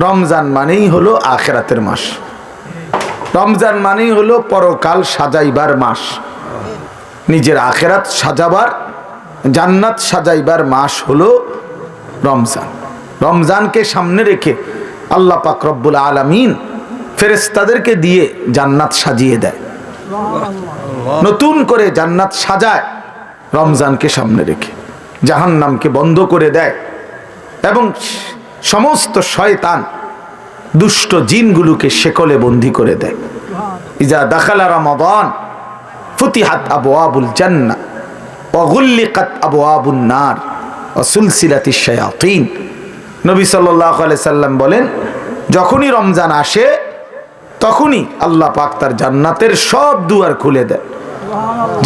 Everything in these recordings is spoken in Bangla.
রমজান মানেই হলো আখিরাতের মাস, রমজান মানেই হলো পরকাল সাজাইবার মাস, নিজের আখিরাত সাজাবার, জান্নাত সাজাইবার মাস হলো রমজান। রমজানকে সামনে রেখে আল্লাহ পাক রব্বুল আলামিন ফেরেশতাদেরকে দিয়ে জান্নাত সাজিয়ে দেয়, নতুন করে জান্নাত সাজায় রমজানকে সামনে রেখে, জাহান্নামকে বন্ধ করে দেয় এবং সমস্ত শয়তান দুষ্ট জিনগুলোকে শেকলে বন্দী করে দেয়। ইজা দাখালা রমাদান ফুতিহাত আবওয়াবুল জান্নাহ ওয়া গুল্লিকাত আবওয়াবুন নার ওয়া সুলসিলাতিশ শায়াতিন। নবী সাল্লাল্লাহু আলাইহি সাল্লাম বলেন, যখনই রমজান আসে তখনই আল্লাহ পাক তার জান্নাতের সব দুয়ার খুলে দেন,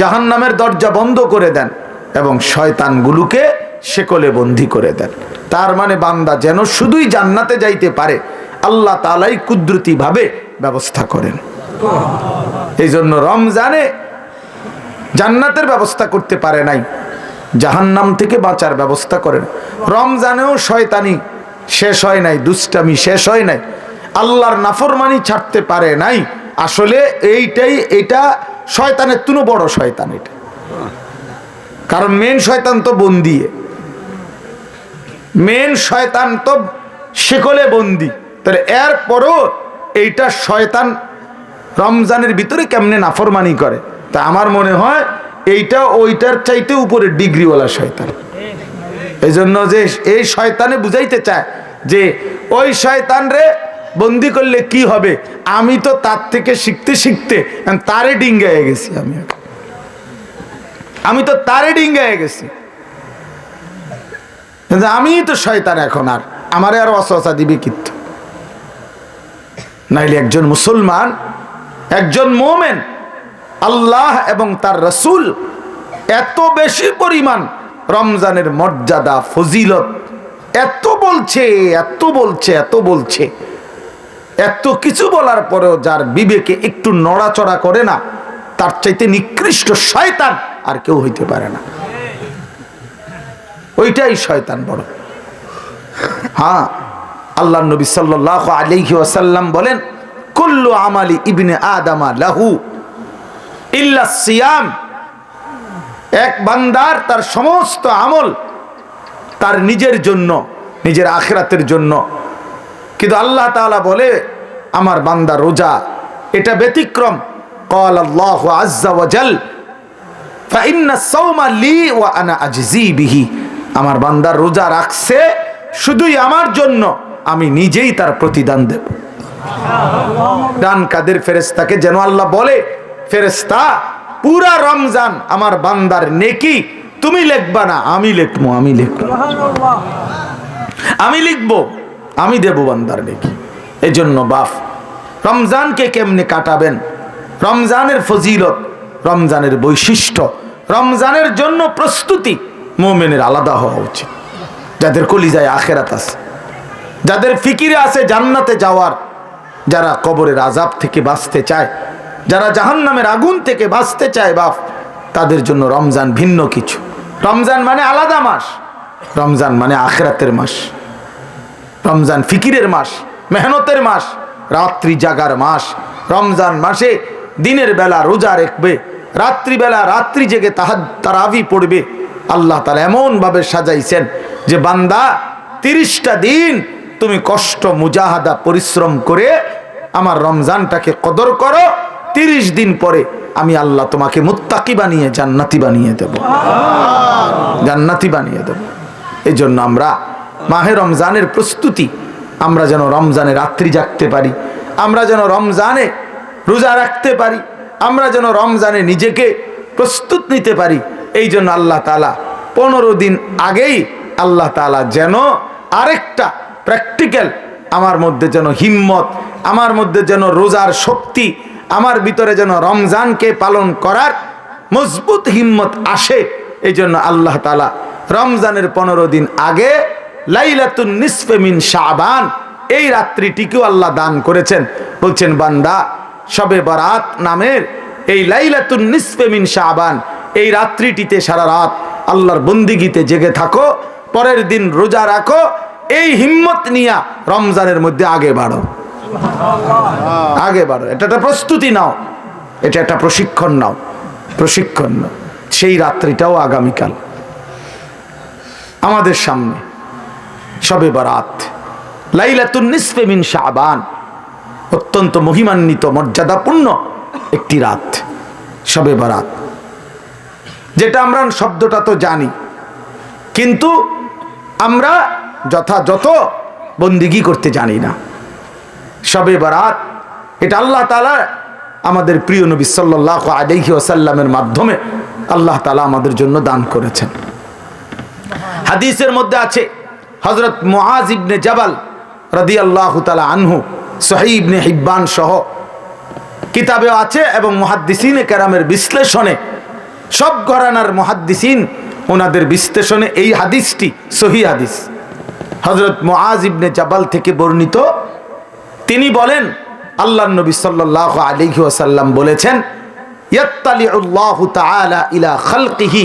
জাহান্নামের দরজা বন্ধ করে দেন এবং শয়তানগুলোকে শেকলে বন্দী করে দেন। তার মানে বান্দা যেন শুধুই জান্নাতে যাইতে পারে আল্লাহ তাআলাই কুদরতি ভাবে ব্যবস্থা করেন। এই জন্য রমজানে জান্নাতের ব্যবস্থা করতে পারে নাই, জাহান্নাম থেকে বাঁচার ব্যবস্থা করেন। রমজানেও শয়তানি শেষ হয় নাই, দুষ্টামি শেষ হয় নাই, আল্লাহর নাফরমানি ছাড়তে পারে নাই। আসলে এটা শয়তানের তুনো বড় শয়তান এটা, কারণ মেন শয়তান তো বন্দি, মেন শয়তান তো শেকলে বন্দি। তাহলে এরপরও এইটা শয়তান রমজানের ভিতরে কেমনে নাফরমানি করে, তা আমার মনে হয় এইটা ওইটার চাইতে উপরে ডিগ্রিওয়ালা শয়তান। এই জন্য যে এই শয়তানে বুঝাইতে চায় যে ওই শয়তান রে বন্দি করলে কি হবে, আমি তো তার থেকে শিখতে শিখতে তারে ডিঙ্গায় গেছি, আমি তো তারে ডিঙ্গায় গেছি, আমি তো শয়তান এখন, আর আমারে আর ওয়াসওয়াসা দিবে কিন্তু। নাইলে একজন মুসলমান, একজন মুমিন আল্লাহ এবং তার রাসূল এত বেশি পরিমাণ রমজানের মর্যাদা ফজিলত এত বলছে, এত বলছে, এত বলছে, এত কিছু বলার পরেও যার বিবেকে একটু নড়াচড়া করে না, তার চাইতে নিকৃষ্ট শয়তান আর কেউ হইতে পারে না। ওইটাই শয়তান বড়। হ্যাঁ, আল্লাহ নবী সাল্লাল্লাহু আলাইহি ওয়াসাল্লাম বলেন, কুল্লু আমালি ইবনে আদামা লাহু ইল্লা সিয়াম। এক বান্দার তার সমস্ত আমল তার নিজের জন্য, নিজের আখিরাতের জন্য, কিন্তু আল্লাহ তাআলা বলে আমার বান্দা রোজা এটা ব্যতিক্রম। قال الله عز وجل فإن الصوم لي وأنا أجزي به। আমার বান্দা রোজা রাখছে শুধুই আমার জন্য, আমি নিজেই তার প্রতিদান দেব। ডান কাদের ফেরেশতাকে যেন আল্লাহ বলে, ফেরেশতা পুরা রমজান আমার বান্দার নেকি তুমি লিখবা না, আমি লিখবো, আমি লিখবো, আমি লিখবো, আমি দেব বান্দার নেকি। এই জন্য বাপ রমজানকে কেমনে কাটাবেন, রমজানের ফজিলত, রমজানের বৈশিষ্ট্য, রমজানের জন্য প্রস্তুতি মুমিনের আলাদা হওয়া উচিত। যাদের কলিজায় আখিরাত আছে, যাদের ফিকিরে আছে জান্নাতে যাওয়ার, যারা কবরের আযাব থেকে বাঁচতে চায়, যারা জাহান্নামের আগুন থেকে বাঁচতে চায় বাপ, তাদের জন্য রমজান ভিন্ন কিছু। রমজান মানে আলাদা মাস, রমজান মানে আখিরাতের মাস, রমজান ফিকিরের মাস, মেহনতের মাস, রাত্রি জাগার মাস। রমজান মাসে দিনের বেলা রোজা রাখবে, রাত্রিবেলা রাত্রি জেগে তারাবি পড়বে। আল্লাহ তাআলা এমন ভাবে সাজাইছেন যে বান্দা 30টা দিন তুমি কষ্ট মুজাহাদা পরিশ্রম করে আমার রমজানটাকে কদর করো, 30 দিন পরে আমি আল্লাহ তোমাকে মুত্তাকি বানিয়ে জান্নাতি বানিয়ে দেব, জান্নাতি বানিয়ে দেব। এই জন্য আমরা মাহে রমজানের প্রস্তুতি, আমরা যেন রমজানে রাত্রি জাগতে পারি, আমরা যেন রমজানে রোজা রাখতে পারি, আমরা যেন রমজানে নিজেকে প্রস্তুত নিতে পারি। এই জন্য আল্লাহ তাআলা 15 দিন আগেই আল্লাহ তাআলা যেন আরেকটা প্র্যাকটিক্যাল আমার মধ্যে যেন হিম্মত, আমার মধ্যে যেন রোজার শক্তি, আমার ভিতরে যেন রমজানকে পালন করার মজবুত হিম্মত আসে। এই জন্য আল্লাহ তাআলা রমজানের 15 দিন আগে লাইলাতুন নিসফে মিন শাবান এই রাত্রিটিকেও আল্লাহ দান করেছেন। বলছেন বান্দা শবে বারাত নামের এই লাইলাতুন নিসফে মিন শাবান এই রাত্রিটিতে সারা রাত আল্লাহর বন্দিগিতে জেগে থাকো, পরের দিন রোজা রাখো, এই হিম্মত নিয়া রমজানের মধ্যে আগে বাড়ো, আগে বাড়ো। এটা একটা প্রস্তুতি নাও, এটা একটা প্রশিক্ষণ নাও, প্রশিক্ষণ নাও। সেই রাত্রিটাও আগামীকাল আমাদের সামনে, শবে বরাত, লাইলাতুন নিসফে মিন শাবান, অত্যন্ত মহিমান্বিত মর্যাদাপূর্ণ একটি রাত শবে বরাত, যেটা আমরা শব্দটা তো জানি, কিন্তু আমরা যথাযথ বন্দিগি করতে জানি না। শবে বরাত এটা আল্লাহ তাআলা আমাদের প্রিয় নবী সাল্লাল্লাহু আলাইহি ওয়াসাল্লামের মাধ্যমে আল্লাহ তাআলা আমাদের জন্য দান করেছেন। হাদিসের মধ্যে আছে হযরত মুআজ ইবনে জাবাল রাদিয়াল্লাহু তাআলা আনহু, সহিহ ইবনে হিব্বান সহ কিতাবেও আছে, এবং মুহাদ্দিসিনে কেরামের বিশ্লেষণে, সব ঘরানার মুহাদ্দিসিন ওনাদের বিশ্লেষণে এই হাদিসটি সহিহ হাদিস। হযরত মুআজ ইবনে জাবাল থেকে বর্ণিত, তিনি বলেন আল্লাহর নবী সাল্লাল্লাহু আলাইহি ওয়াসাল্লাম বলেছেন, ইয়াত্তালিউল্লাহু তাআলা ইলা খালকিহি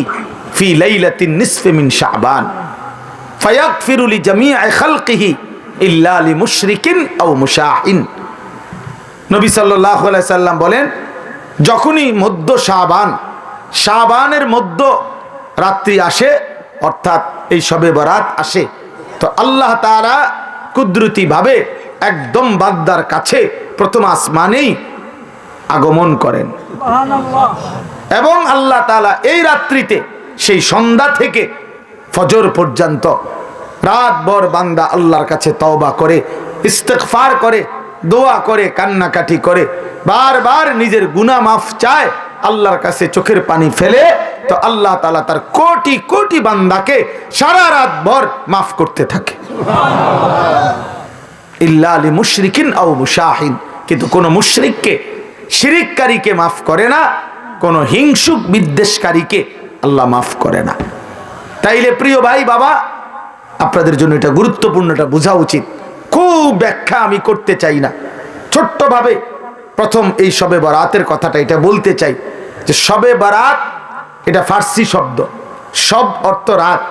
ফি লাইলাতিন নিসফি মিন শাবান ফায়াগফিরু লিজামিই খালকিহি ইল্লা লিমুশরিকিন আও মুশাহিন। নবী সাল্লাল্লাহু আলাইহি সাল্লাম বলেন, যখনই মধ্য শাবান, শাবানের মধ্য রাত্রি আসে, অর্থাৎ এই শবে বরাত আসে, তো আল্লাহ তাআলা কুদরতি ভাবে একদম বান্দার কাছে প্রথম আসমানেই আগমন করেন, এবং আল্লাহ তাআলা এই রাত্রিতে সেই সন্ধ্যা থেকে ফজর পর্যন্ত রাতভর বান্দা আল্লাহর কাছে তওবা করে, ইস্তিগফার করে, দোয়া করে, কান্নাকাটি করে, বারবার নিজের গুনাহ মাফ চায়, আল্লাহর কাছে চোখের পানি ফেলে, তো আল্লাহ তাআলা তার কোটি কোটি বান্দাকে সারা রাত ভর মাফ করতে থাকে। ইল্লা লিমুশরিকিন আও মুশাহিন, কিন্তু কোন মুশরিককে, শিরিককারীকে মাফ করে না, কোন হিংসুক বিদ্বেষকারীকে আল্লাহ মাফ করে না। তাইলে প্রিয় ভাই বাবা, আপনাদের জন্য এটা গুরুত্বপূর্ণ, এটা বোঝা উচিত। খুব ব্যাখ্যা আমি করতে চাই না, ছোট্টভাবে প্রথম এই শবে বরাতের কথাটা এটা বলতে চাই যে শবে বরাত এটা ফার্সি শব্দ, সব অর্থ রাত,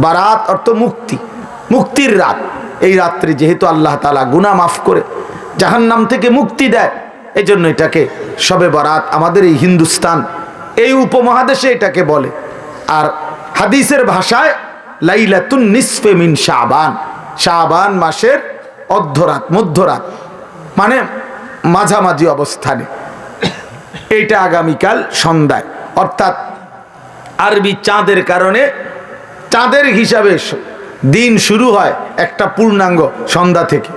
বারাত অর্থ মুক্তি, মুক্তির রাত। এই রাত্রি যেহেতু আল্লাহ তাআলা গুনাহ মাফ করে জাহান্নাম থেকে মুক্তি দেয়, এই জন্য এটাকে শবে বরাত আমাদের এই হিন্দুস্তান, এই উপমহাদেশে এটাকে বলে। আর হাদিসের ভাষায় লাইলাতুন নিসফে মিন শাবান, শাবান মাসের অর্ধরাত, মধ্যরাত, মানে মাঝামাঝি অবস্থানে। এইটা আগামীকাল সন্ধ্যায়, অর্থাৎ আরবি চাঁদের কারণে, চাঁদের হিসাবে দিন শুরু হয় একটা পূর্ণাঙ্গ সন্ধ্যা থেকে।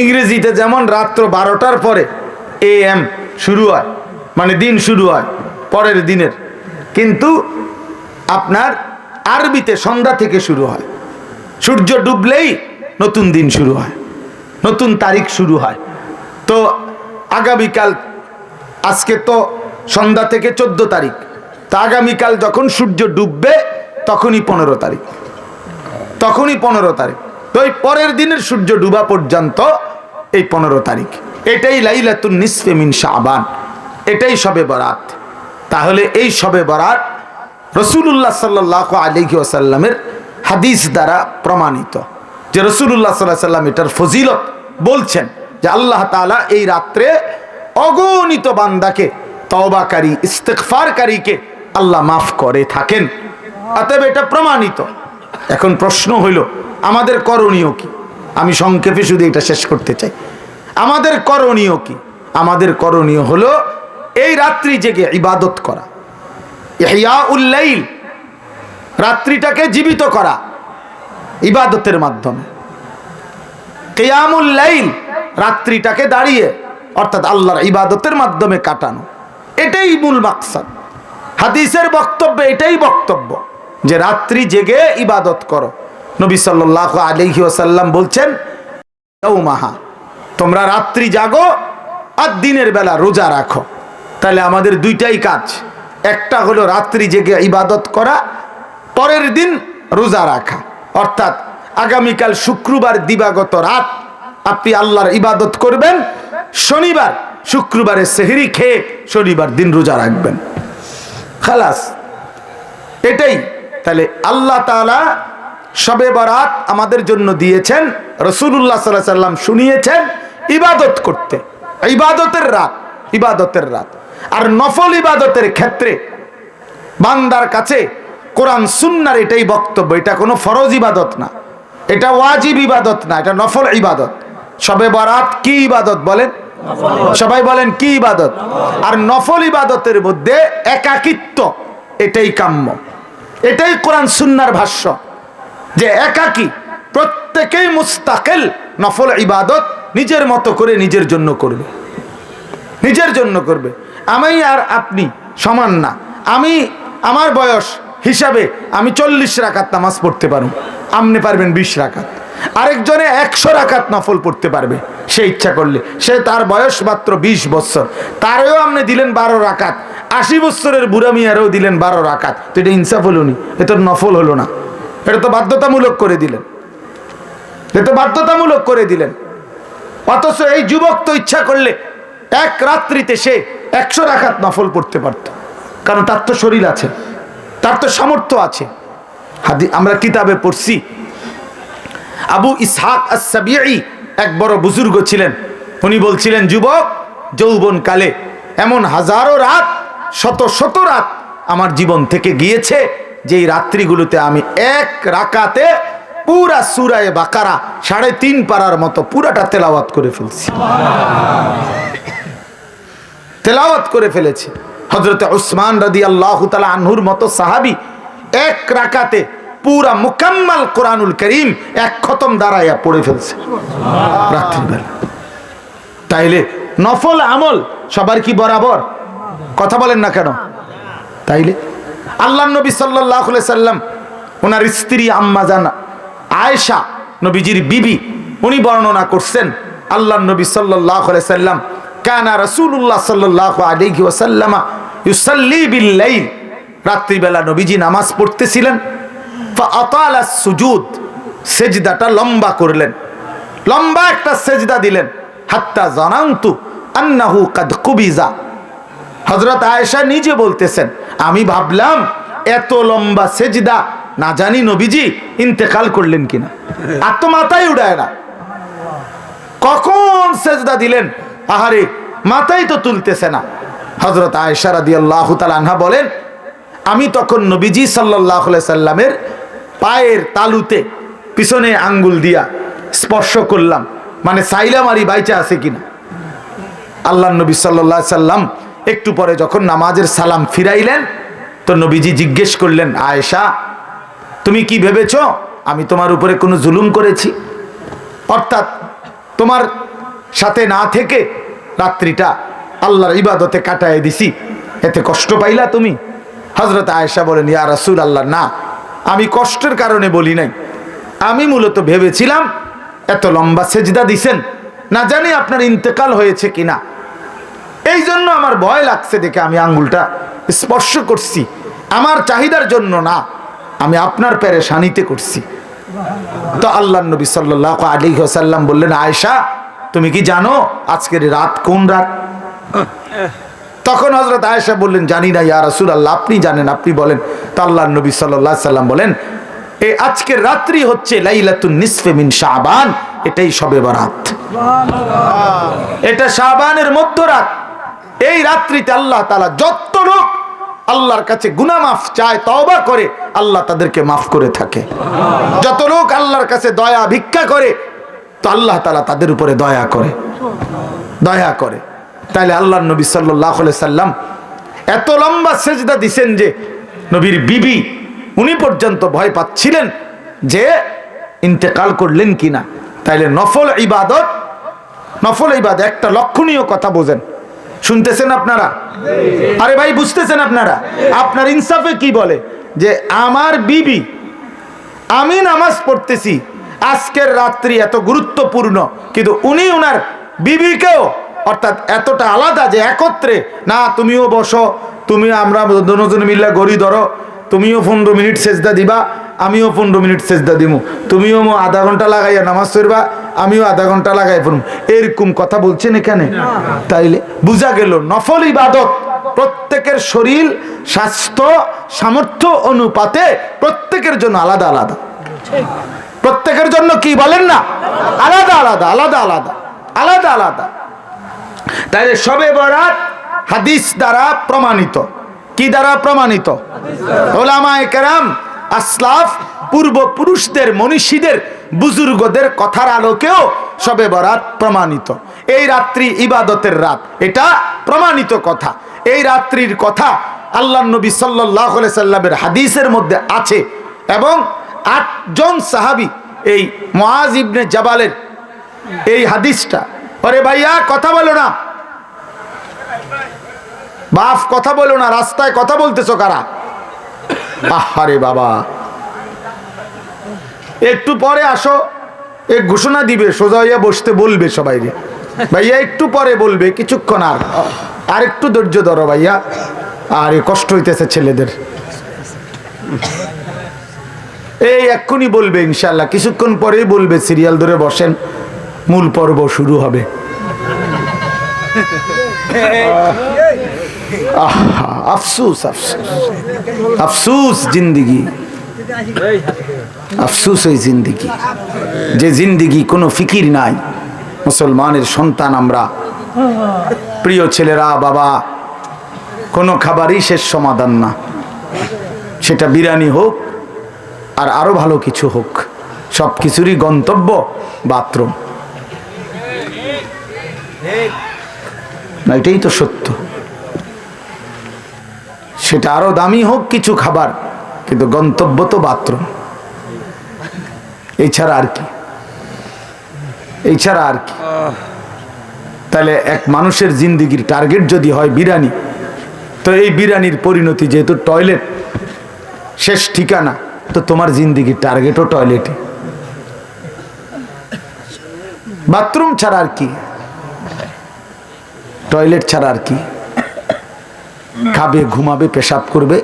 ইংরেজিতে যেমন রাত্র 12টার পরে AM শুরু হয়, মানে দিন শুরু হয় পরের দিনের, কিন্তু আপনার আরবিতে সন্ধ্যা থেকে শুরু হয়। সূর্য ডুবলেই নতুন দিন শুরু হয়, নতুন তারিখ শুরু হয়। তো আগামীকাল, আজকে তো সন্ধ্যা থেকে 14 তারিখ, তা আগামীকাল যখন সূর্য ডুববে তখনই 15 তারিখ, তখনই 15 তারিখ। তো এই পরের দিনের সূর্য ডুবা পর্যন্ত এই 15 তারিখ, এটাই লাইলাতুন নিসফে মিন শাবান, এটাই শবে বরাত। তাহলে এই শবে বরাত রাসূলুল্লাহ সাল্লাল্লাহু আলাইহি ওয়াসাল্লামের হাদিস দ্বারা প্রমাণিত, যে রাসূলুল্লাহ সাল্লাল্লাহু আলাইহি ওয়াসাল্লাম এটার ফজিলত বলছেন, যে আল্লাহ তাআলা এই রাত্রে অগণিত বান্দাকে, তওবাকারী, ইস্তিগফারকারীকে আল্লাহ মাফ করে থাকেন। অতএব এটা প্রমাণিত। এখন প্রশ্ন হইল, আমাদের করণীয় কি? আমি সংক্ষেপে শুধু এটা শেষ করতে চাই। আমাদের করণীয় কি? আমাদের করণীয় হলো এই রাত্রি জেগে ইবাদত করা, ইহয়াউল লাইল, রাত্রিটাকে জীবিত করা ইবাদতের মাধ্যমে। কিয়ামুল লাইল, রাত্রিটাকে দাঁড়িয়ে অর্থাৎ আল্লাহর ইবাদতের মাধ্যমে কাটানো, এটাই মূল মাকসাদ। হাদিসের বক্তব্যে এটাই বক্তব্য যে রাত্রি জেগে ইবাদত করো। নবী সাল্লাল্লাহু আলাইহি ওয়াসাল্লাম বলছেন, ইয়াউমাহা, তোমরা রাত্রি জাগো আর দিনের বেলা রোজা রাখো। তাহলে আমাদের দুইটাই কাজ, একটা হলো রাত্রি জেগে ইবাদত করা, পরের দিন রোজা রাখা। অর্থাৎ আগামীকাল শুক্রবার দিবাগত রাত আপনি আল্লাহর ইবাদত করবেন, শনিবার শুক্রবারে সেহরি খেয়ে শনিবার দিন রোজা রাখবেন, খালাস, এটাই। তাহলে আল্লাহ তাআলা শবে বরাত আমাদের জন্য দিয়েছেন, রাসূলুল্লাহ সাল্লাল্লাহু আলাইহি ওয়াসাল্লাম শুনিয়েছেন ইবাদত করতে। ইবাদতের রাত। আর নফল ইবাদতের ক্ষেত্রে বান্দার কাছে কোরআন সুন্নাহর এটাই বক্তব্য, এটা কোনো ফরজ ইবাদত না, এটা ওয়াজিব ইবাদত না, এটা নফল ইবাদত। শবে বরাত কি ইবাদত বলেন? সবাই বলেন কি ইবাদত? আর নফল ইবাদতের মধ্যে একাকিত্ব, এটাই কাম্য, এটাই কোরআন সুন্নাহর ভাষ্য, যে একাকী প্রত্যেকেই মুস্তাকিল নফল ইবাদত নিজের মতো করে নিজের জন্য করবে, নিজের জন্য করবে। আমি আর আপনি সমান না। আমি আমার বয়স হিসাবে আমি 40 রাকাত নামাজ পড়তে পারব, আপনি পারবেন 20 রাকাত। আরেকজনে 100 রাকাত নফল পড়তে পারবে সে ইচ্ছা করলে। সে তার বয়স মাত্র 20 বছর, তারেও আপনি দিলেন 12 রাকাত। 80 বছরের বুড়া মিয়ারেও দিলেন 12 রাকাত। তো এটা ইনসাফ হলো নি? এটা নফল হলো না, এটা তো বাধ্যতামূলক করে দিলেন, এটা বাধ্যতামূলক করে দিলেন। অথচ এই যুবক তো ইচ্ছা করলে এক রাত্রিতে সে 100 রাকাত নফল পড়তে পারত, কারণ তার তো শরীর আছে, তার তো সামর্থ্য আছে। আমরা কিতাবে পড়ছি, আবু ইসহাক আস-সাবিঈ এক বড় বুজুর্গ ছিলেন। উনি বলছিলেন, যুবক যৌবন কালে এমন হাজারো রাত, শত শত রাত আমার জীবন থেকে গিয়েছে, যেই রাত্রিগুলোতে আমি এক রাকাতে পুরা সূরা বাকারা 3.5 পারার মতো পুরাটা তেলাওয়াত করে ফেলছি, তেলাওয়াত করে ফেলেছি। হযরত উসমান রাদিয়াল্লাহু তাআলা আনহুর মতো সাহাবী এক রাকাতে পুরা মুকাম্মাল কোরআনুল কারীম এক খতম দাঁড়াইয়া পড়ে ফেলছে রাত্রিবেলা। তাইলে নফল আমল সবার কি বরাবর? কথা বলেন না কেন? তাইলে আল্লাহর নবী সাল্লাল্লাহু আলাইহি সাল্লাম, ওনার স্ত্রী আম্মা জান আয়েশা, নবীজির বিবি, উনি বর্ণনা করছেন, আল্লাহর নবী সাল্লাল্লাহু আলাইহি সাল্লাম কানা রাসূলুল্লাহ সাল্লাল্লাহু আলাইহি ওয়াসাল্লাম ইউসাল্লি বিল লাইল, রাত্রিবেলা নবীজি নামাজ পড়তেছিলেন। ফাআতালা সুজুদ, সেজদাটা লম্বা করলেন, লম্বা একটা সেজদা দিলেন। হাত্তা জানান্তু আন্নাহু কাদ কুবিজা, হযরত আয়েশা নিজে বলতেছেন, আমি ভাবলাম এত লম্বা সেজদা না জানি নবীজি ইন্তেকাল করলেন কিনা, আর তো মাথায় উড়ায় না, কখন সেজদা দিলেন, আহারে মাথায় তো তুলতেছে না। হযরত আয়েশা রাদিয়াল্লাহু তাআলা আনহা বলেন, আমি তখন নবীজি সাল্লাল্লাহু আলাইহি সাল্লামের পায়ের তালুতে পিছনে আঙ্গুল দিয়া স্পর্শ করলাম, মানে সাইলাম আরি বাইচা আছে কিনা। আল্লাহর নবী সাল্লাল্লাহু আলাইহি সাল্লাম একটু পরে যখন নামাজের সালাম ফিরাইলেন, তো নবীজি জিজ্ঞেস করলেন, আয়েশা তুমি কি ভেবেছ আমি তোমার উপরে কোনো জুলুম করেছি? অর্থাৎ তোমার সাথে না থেকে রাত্রিটা আল্লাহর ইবাদতে কাটায় দিছি, এতে কষ্ট পাইলা তুমি? হযরত আয়েশা বলেন, ইয়া রাসূলুল্লাহ, না, আমি কষ্টের কারণে বলি নাই, আমি মূলত ভেবেছিলাম এত লম্বা সেজদা দিছেন, না জানি আপনার ইন্তেকাল হয়েছে কিনা, এই জন্য আমার ভয় লাগছে দেখে আমি আঙ্গুলটা স্পর্শ করছি, আমার চাহিদার জন্য না, আমি আপনার পেরেশানিতে করছি। তো আল্লাহর নবী সাল্লাল্লাহু আলাইহি ওয়াসাল্লাম বললেন, আয়েশা তুমি কি জানো আজকের রাত কোন রাত? তখন হযরত আয়েশা বললেন, জানি না ইয়া রাসূলুল্লাহ, আপনি জানেন, আপনি বলেন। তো আল্লাহর নবী সাল্লাল্লাহু আলাইহি সাল্লাম বলেন, এই আজকের রাত্রি হচ্ছে লাইলাতুন নিসফে মিন শাবান, এটাই শবে বরাত, এটা শাবানের মধ্যরাত। এই রাত্রিতে আল্লাহ তাআলা যত লোক আল্লাহর কাছে গুনাহ মাফ চায়, তওবা করে, আল্লাহ তাদেরকে মাফ করে থাকে। যত লোক আল্লাহর কাছে দয়া ভিক্ষা করে, তো আল্লাহ তাআলা তাদের উপরে দয়া করে, দয়া করে। তাইলে আল্লাহর নবী সাল্লাল্লাহু আলাইহি সাল্লাম এত লম্বা সেজদা দিছেন যে নবীর বিবি উনি পর্যন্ত ভয় পাচ্ছিলেন যে ইন্তেকাল করলেন কিনা। তাইলে নফল ইবাদত, নফল ইবাদত একটা লক্ষণীয় কথা বোঝেন, শুনতেছেন আপনারা? আরে ভাই বুঝতেছেন আপনারা? আপনার ইনসাফে কি বলে যে আমার বিবি, আমি নামাজ পড়তেছি, আজকের রাত্রি এত গুরুত্বপূর্ণ, কিন্তু উনি ওনার বিবিকেও, অর্থাৎ এতটা আলাদা যে একত্রে না, তুমিও বসো, তুমি আমরা দুজনে মিলে গড়ি ধরো, তুমিও 15 মিনিট সেজদা দিবা, আমিও 15 মিনিট সেজদা দিব, তুমিও আধা ঘন্টা লাগাইয়া নামাজ পড়বা, আমিও আধা ঘন্টা লাগাই পড়ব, এরকম কথা বলছেন এখানে? তাইলে বোঝা গেল নফল ইবাদত প্রত্যেকের শরীর, স্বাস্থ্য, সামর্থ্য অনুপাতে প্রত্যেকের জন্য আলাদা আলাদা। প্রত্যেকের জন্য কি বলেন না, আলাদা আলাদা আলাদা আলাদা আলাদা আলাদা। তাহলে শবে বরাত হাদিস দ্বারা প্রমাণিত। কি দ্বারা প্রমাণিত? উলামায়ে কেরাম, আসলাফ, পূর্বপুরুষদের, মনীষীদের, বুজুর্গদের কথার আলোকেও শবে বরাত প্রমাণিত। এই রাত্রি ইবাদতের রাত, এটা প্রমাণিত কথা। এই রাত্রির কথা আল্লাহর নবী সাল্লাল্লাহু আলাইহি সাল্লামের হাদিসের মধ্যে আছে এবং 8 জন সাহাবী, এই মুআজ ইবনে জাবালের এই হাদিসটা, আরে ভাইয়া কথা বলো না, বাপ কথা বলো না, রাস্তায় কথা বলতেছো কারা? আহারে বাবা, একটু পরে আসো, এক ঘোষণা দিবে, সোজা হইয়া বসতে বলবে সবাই রে, ভাইয়া একটু পরে বলবে, কিছুক্ষণ আর একটু ধৈর্য ধরো ভাইয়া, আর কষ্ট হইতেছে ছেলেদের। এই এক্ষুনি বলবে ইনশাল্লাহ, কিছুক্ষণ পরেই বলবে, সিরিয়াল ধরে বসেন, মূল পর্ব শুরু হবে। আফসুস আফসুস আফসুস জিন্দিগি, আফসুস ওই জিন্দিগি, যে জিন্দিগি কোনো ফিকির নাই। মুসলমানের সন্তান আমরা, প্রিয় ছেলেরা, বাবা, কোনো খাবারই শেষ সমাধান না, সেটা বিরিয়ানি হোক আর আরো ভালো কিছু হোক, সব কিছুরই গন্তব্য বাথরুম। না, এটাই তো সত্য। সেটা আরো দামি হোক কিছু খাবার, কিন্তু গন্তব্য তো বাথরুম। এছাড়া আর কি, এছাড়া আর কি? তাহলে এক মানুষের জিন্দিগির টার্গেট যদি হয় বিরিয়ানি, তো এই বিরিয়ানির পরিণতি যেহেতু টয়লেট শেষ ঠিকানা, তো তোমার জিন্দিগির টার্গেটও টয়লেটে। বাথরুম ছাড়া আর কি, টয়লেট ছাড়া আর কি? খাবে, ঘুমাবে, পেশাব করবে,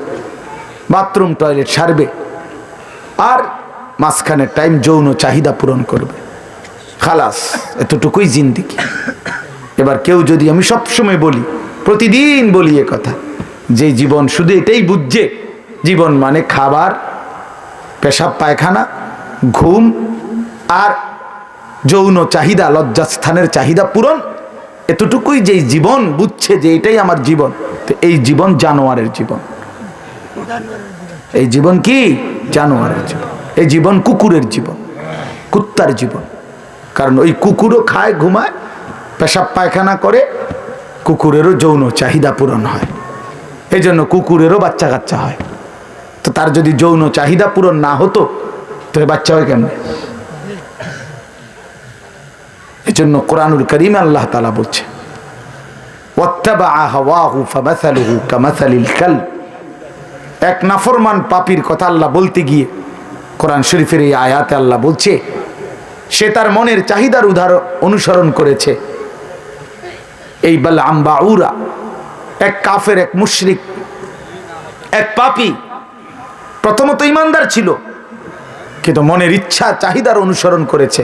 বাথরুম টয়লেট সারবে, আর মাঝখানে টাইম যৌন চাহিদা পূরণ করবে, খালাস, এতটুকুই জিন্দিগি। এবার কেউ যদি, আমি সবসময় বলি, প্রতিদিন বলি এ কথা, যে জীবন শুধু এটাই বুঝছে, জীবন মানে খাবার, পেশাব পায়খানা, ঘুম আর যৌন চাহিদা, লজ্জাস্থানের চাহিদা পূরণ, এতটুকুই যে জীবন বুঝছে যে এটাই আমার জীবন, তো এই জীবন জানোয়ারের জীবন। এই জীবন কি? জানোয়ারের জীবন। এই জীবন কুকুরের জীবন, কুত্তার জীবন। কারণ ওই কুকুরও খায়, ঘুমায়, পেশাব পায়খানা করে, কুকুরেরও যৌন চাহিদা পূরণ হয়, এই জন্য কুকুরেরও বাচ্চা কাচ্চা হয়। তো তার যদি যৌন চাহিদা পূরণ না হতো, তো বাচ্চা হয় কেমন? এই জন্য কোরআনুল কারীমে আল্লাহ তাআলা বলছে, ওয়াত্তাবাআ হাওয়াহু ফামাসালুহু কামাসালিল কালব। এক নাফরমান পাপীর কথা আল্লাহ বলতে গিয়ে কোরআন শরীফের এই আয়াতে আল্লাহ বলছে, সে তার মনের চাহিদার অনুসরণ করেছে। এই বালআম বাউরা, এক কাফের, এক মুশরিক, এক পাপী, প্রথমত ইমানদার ছিল, কিন্তু মনের ইচ্ছা চাহিদার অনুসরণ করেছে।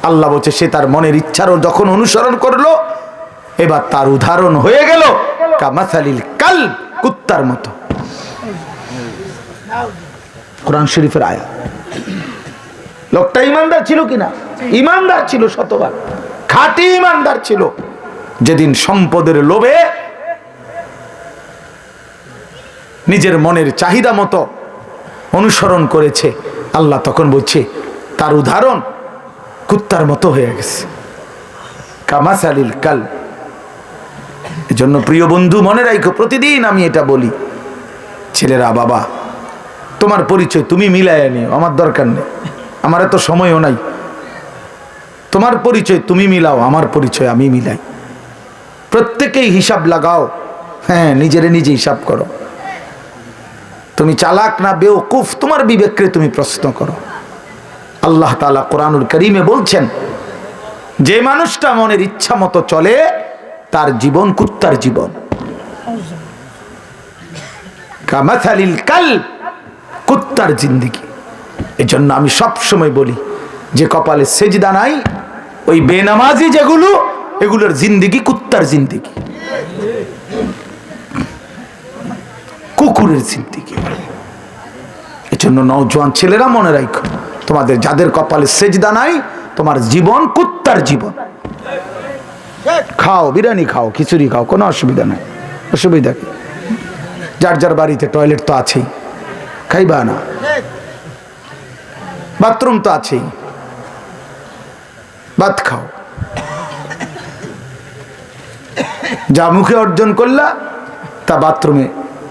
আল্লাহ বলছে, সে তার মনের ইচ্ছারও যখন অনুসরণ করলো, এবার তার উদাহরণ হয়ে গেল কামাসালিল কালব, কুত্তার মতো। কোরআন শরীফের আয়াত। লোকটা ইমানদার ছিল কিনা? ইমানদার ছিল, শতবার খাঁটি ইমানদার ছিল। যেদিন সম্পদের লোভে নিজের মনের চাহিদা মতো অনুসরণ করেছে, আল্লাহ তখন বলছে তার উদাহরণ কুত্তার মতো হয়ে গেছে, কামাসালিল কালব। এজন্য প্রিয় বন্ধু, মনে রাখো, প্রতিদিন আমি এটা বলি, ছেলেরা, বাবা, তোমার পরিচয় তুমি মিলাইয়া নিও, আমার দরকার নেই, আমার এত সময়ও নাই। তোমার পরিচয় তুমি মিলাও, আমার পরিচয় আমি মিলাই। প্রত্যেকেই হিসাব লাগাও, হ্যাঁ, নিজেরে নিজে হিসাব করো। তুমি চালাক না বেওকুফ, তোমার বিবেককে তুমি প্রশ্ন করো। আল্লাহ তাআলা কোরআনুল কারীমে বলছেন, যে মানুষটা মনের ইচ্ছা মতো চলে, তার জীবন কুত্তার জীবন। কামাসালিল কালব, কুত্তার জিন্দিগি। এজন্য আমি সব সময় বলি, যে কপালে সেজদা নাই, ওই বেনামাজি যেগুলো, এগুলোর জিন্দিগি কুত্তার জিন্দিগি, কুকুরের জিন্দিগি। এজন্য নওজোয়ান ছেলেরা মনে রাখো, তোমাদের যাদের কপালে সেজদা নাই, তোমার জীবন কুত্তার জীবন। খাও বিরিয়ানি খাও, খিচুড়ি খাও, কোনো অসুবিধা নাই। অসুবিধা কি? যার যার বাড়িতে টয়লেট তো আছেই, খাইবা না? বাথরুম তো আছেই, ভাত খাও। যা মুখে অর্জন করলা তা বাথরুমে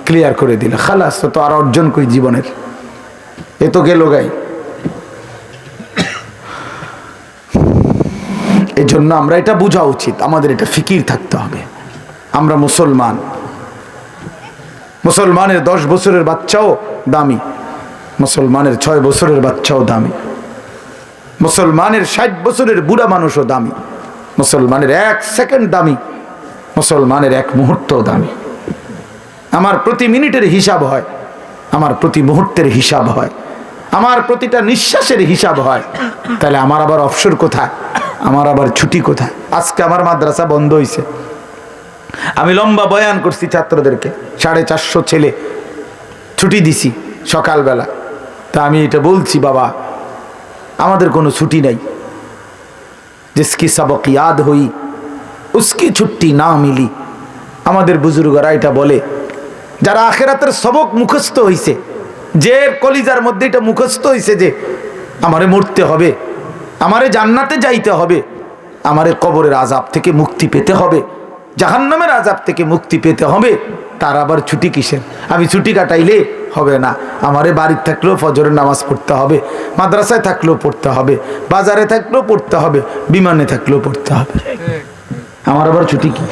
ক্লিয়ার করে দিলা, খালাস। তো আর অর্জন কই জীবনের? এ তো গেল গাই। এই জন্য আমরা এটা বোঝা উচিত, আমাদের এটা ফিকির থাকতে হবে। আমরা মুসলমান, মুসলমানের 10 বছরের বাচ্চাও দামি, মুসলমানের 6 বছরের বাচ্চাও দামি, মুসলমানের 60 বছরের বুড়া মানুষও দামি, মুসলমানের 1 সেকেন্ড দামি, মুসলমানের 1 মুহূর্ত দামি। আমার প্রতি মিনিটের হিসাব হয়, আমার প্রতি মুহূর্তের হিসাব হয়, আমার প্রতিটা নিঃশ্বাসের হিসাব হয়। তাহলে আমার আবার অবসর কোথায়? আমার আবার ছুটি কোথায়? আজকে আমার মাদ্রাসা বন্ধ হয়েছে, আমি লম্বা বয়ান করছি ছাত্রদেরকে, 450 ছেলে ছুটি দিছি সকালবেলা। তা আমি এটা বলছি, বাবা আমাদের কোনো ছুটি নাই, জিসকি সবক ইয়াদ হই উসকি ছুটি না মিলি। আমাদের বুজুর্গরা এটা বলে, যারা আখেরাতের সবক মুখস্থ হইছে, যে কলিজার মধ্যে এটা মুখস্থ হইছে যে আমারে মরতে হবে, আমারে জান্নাতে যাইতে হবে, আমারে কবরের আযাব থেকে মুক্তি পেতে হবে, জাহান্নামের আযাব থেকে মুক্তি পেতে হবে, তার আবার ছুটি কিসের? আমি ছুটি কাটাইলে হবে না, আমারে বাড়িতে থাকলেও ফজরের নামাজ পড়তে হবে, মাদ্রাসায় থাকলেও পড়তে হবে, বাজারে থাকলেও পড়তে হবে, বিমানে থাকলেও পড়তে হবে। আমার আবার ছুটি কি?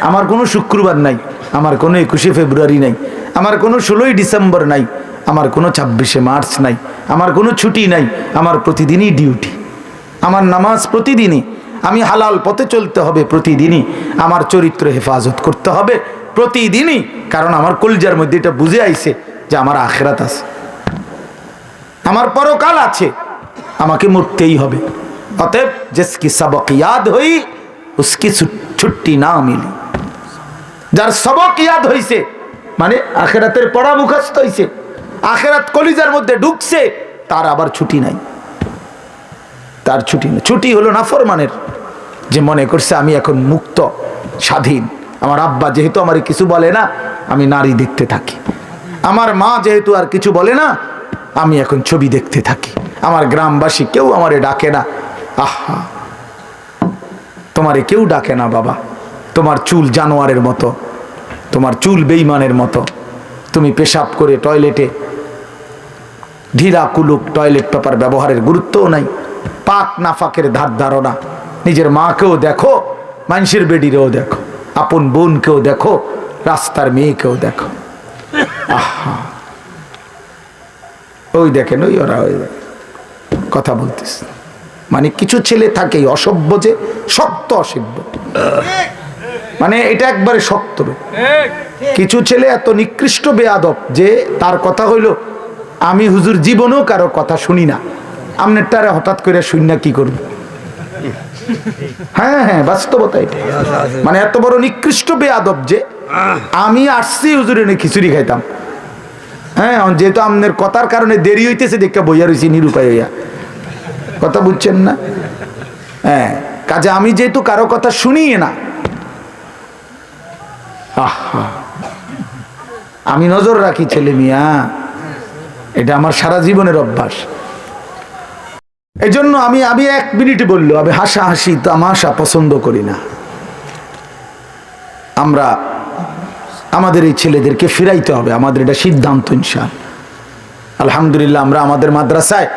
আমার কোনো শুক্রবার নাই, আমার কোনো 21শে ফেব্রুয়ারি নাই, আমার কোনো 16ই ডিসেম্বর নাই, আমার কোনো 26শে মার্চ নাই, আমার কোনো ছুটি নাই। আমার প্রতিদিনই ডিউটি, আমার নামাজ প্রতিদিনই, আমি হালাল পথে চলতে হবে প্রতিদিনই, আমার চরিত্র হেফাজত করতে হবে প্রতিদিনই, কারণ আমার কলিজার মধ্যে এটা বুঝে আইছে যে আমার আখিরাত আছে, আমার পরকাল আছে, আমাকে মরতেই হবে। অতএব জিসকি সবক ইয়াদ হই উসকি ছুটি না মিলি। যার সবক ইয়াদ হইছে মানে আখিরাতের পড়া মুখস্থ হইছে, আখিরাত কলিজার মধ্যে ঢুকছে, তার আবার ছুটি নাই, তার ছুটি নেই। ছুটি হলো নাফরমানের, যে মনে করছে আমি এখন মুক্ত স্বাধীন, আমার আব্বা যেহেতু আমার কিছু বলে না, আমি নারী দেখতে থাকি, আমার মা যেহেতু আর কিছু বলে না, আমি এখন ছবি দেখতে থাকি, আমার গ্রামবাসী কেউ আমারে ডাকে না। আহা, তোমারে কেউ ডাকে না বাবা, তোমার চুল জানোয়ারের মতো, তোমার চুল বেঈমানের মতো, তুমি পেশাব করে টয়লেটে ঢিলা কুলুক টয়লেট পেপার ব্যবহারের গুরুত্বও নাই, পাক নাফাকের ধার ধারণা। নিজের মাকেও দেখো, মানুষের বেডিরেও দেখো, আপন বোনকেও দেখো, রাস্তার মেয়েকেও দেখো। আহা, ওই দেখেন, ওই ওরা ওই কথা বলতেছে। মানে কিছু ছেলে থাকেই অসভ্য, যে শক্ত অসভ্য, মানে এটা একবারে শক্ত। কিছু ছেলে এত নিকৃষ্ট বেয়াদব যে তার কথা হইল, আমি হুজুর জীবনেও কারো কথা শুনি না, আমনেরটারে হঠাৎ করে শুনি না কি করব? হ্যাঁ হ্যাঁ, বাস্তবতা এটা। মানে এত বড় নিকৃষ্ট বেয়াদব যে আমি আসছি হুজুর এনে খিচুড়ি খাইতাম, হ্যাঁ, যেহেতু আমনের কথার কারণে দেরি হইতেছে দেখে বইয়া রয়েছি নিরুপায় হইয়া, কথা বুঝছেন না? হ্যাঁ, কাজে আমি যেহেতু কারো কথা শুনিয়ে না, আহা, আমি নজর রাখি ছেলে মিয়া, এটা আমার সারা জীবনের অভ্যাস। এই জন্য আমি 1 মিনিটে বললো, আমি হাসাহাসি তামাশা পছন্দ করি না। আমরা আমাদের এই ছেলেদেরকে ফিরাইতে হবে, আমাদের এটা সিদ্ধান্ত ইনশাআল্লাহ। আলহামদুলিল্লাহ, আমরা আমাদের মাদ্রাসায়,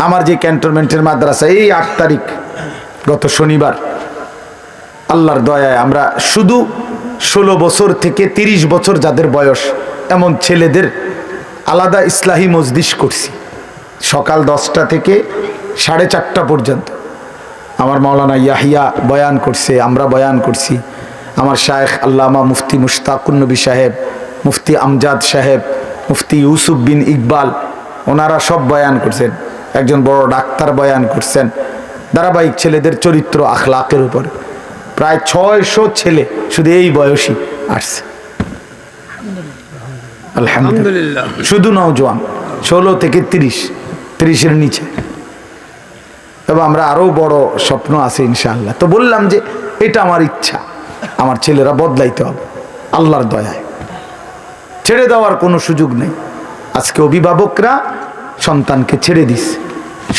আমার যে ক্যান্টনমেন্টের মাদ্রাসা, এই 8 তারিখ গত শনিবার আল্লাহর দয়ায় আমরা শুধু 16 বছর থেকে 30 বছর যাদের বয়স এমন ছেলেদের আলাদা ইসলাহি মজলিস করছি, সকাল 10টা থেকে 4:30 পর্যন্ত। আমার মাওলানা ইয়াহিয়া বয়ান করছে, আমরা বয়ান করছি, আমার শায়েখ আল্লামা মুফতি মুশতাকুন নবী সাহেব, মুফতি আমজাদ সাহেব, মুফতি ইউসুফ বিন ইকবাল, ওনারা সব বয়ান করছেন, একজন বড় ডাক্তার বয়ান করছেন, ধারাবাহিক ছেলেদের চরিত্র আখলাকের উপরে। প্রায় 600 ছেলে শুধু এই বয়সী আসছে, আলহামদুলিল্লাহ। শুধু নওজোয়ান 16 থেকে 30, 30-এর নিচে। তবে আমরা আরো বড় স্বপ্ন আছে ইনশাআল্লাহ। তো বললাম যে এটা আমার ইচ্ছা, আমার ছেলেরা বদলাইতে হবে আল্লাহর দয়ায়, ছেড়ে দেওয়ার কোনো সুযোগ নেই। আজকে অভিভাবকরা সন্তানকে ছেড়ে দিস,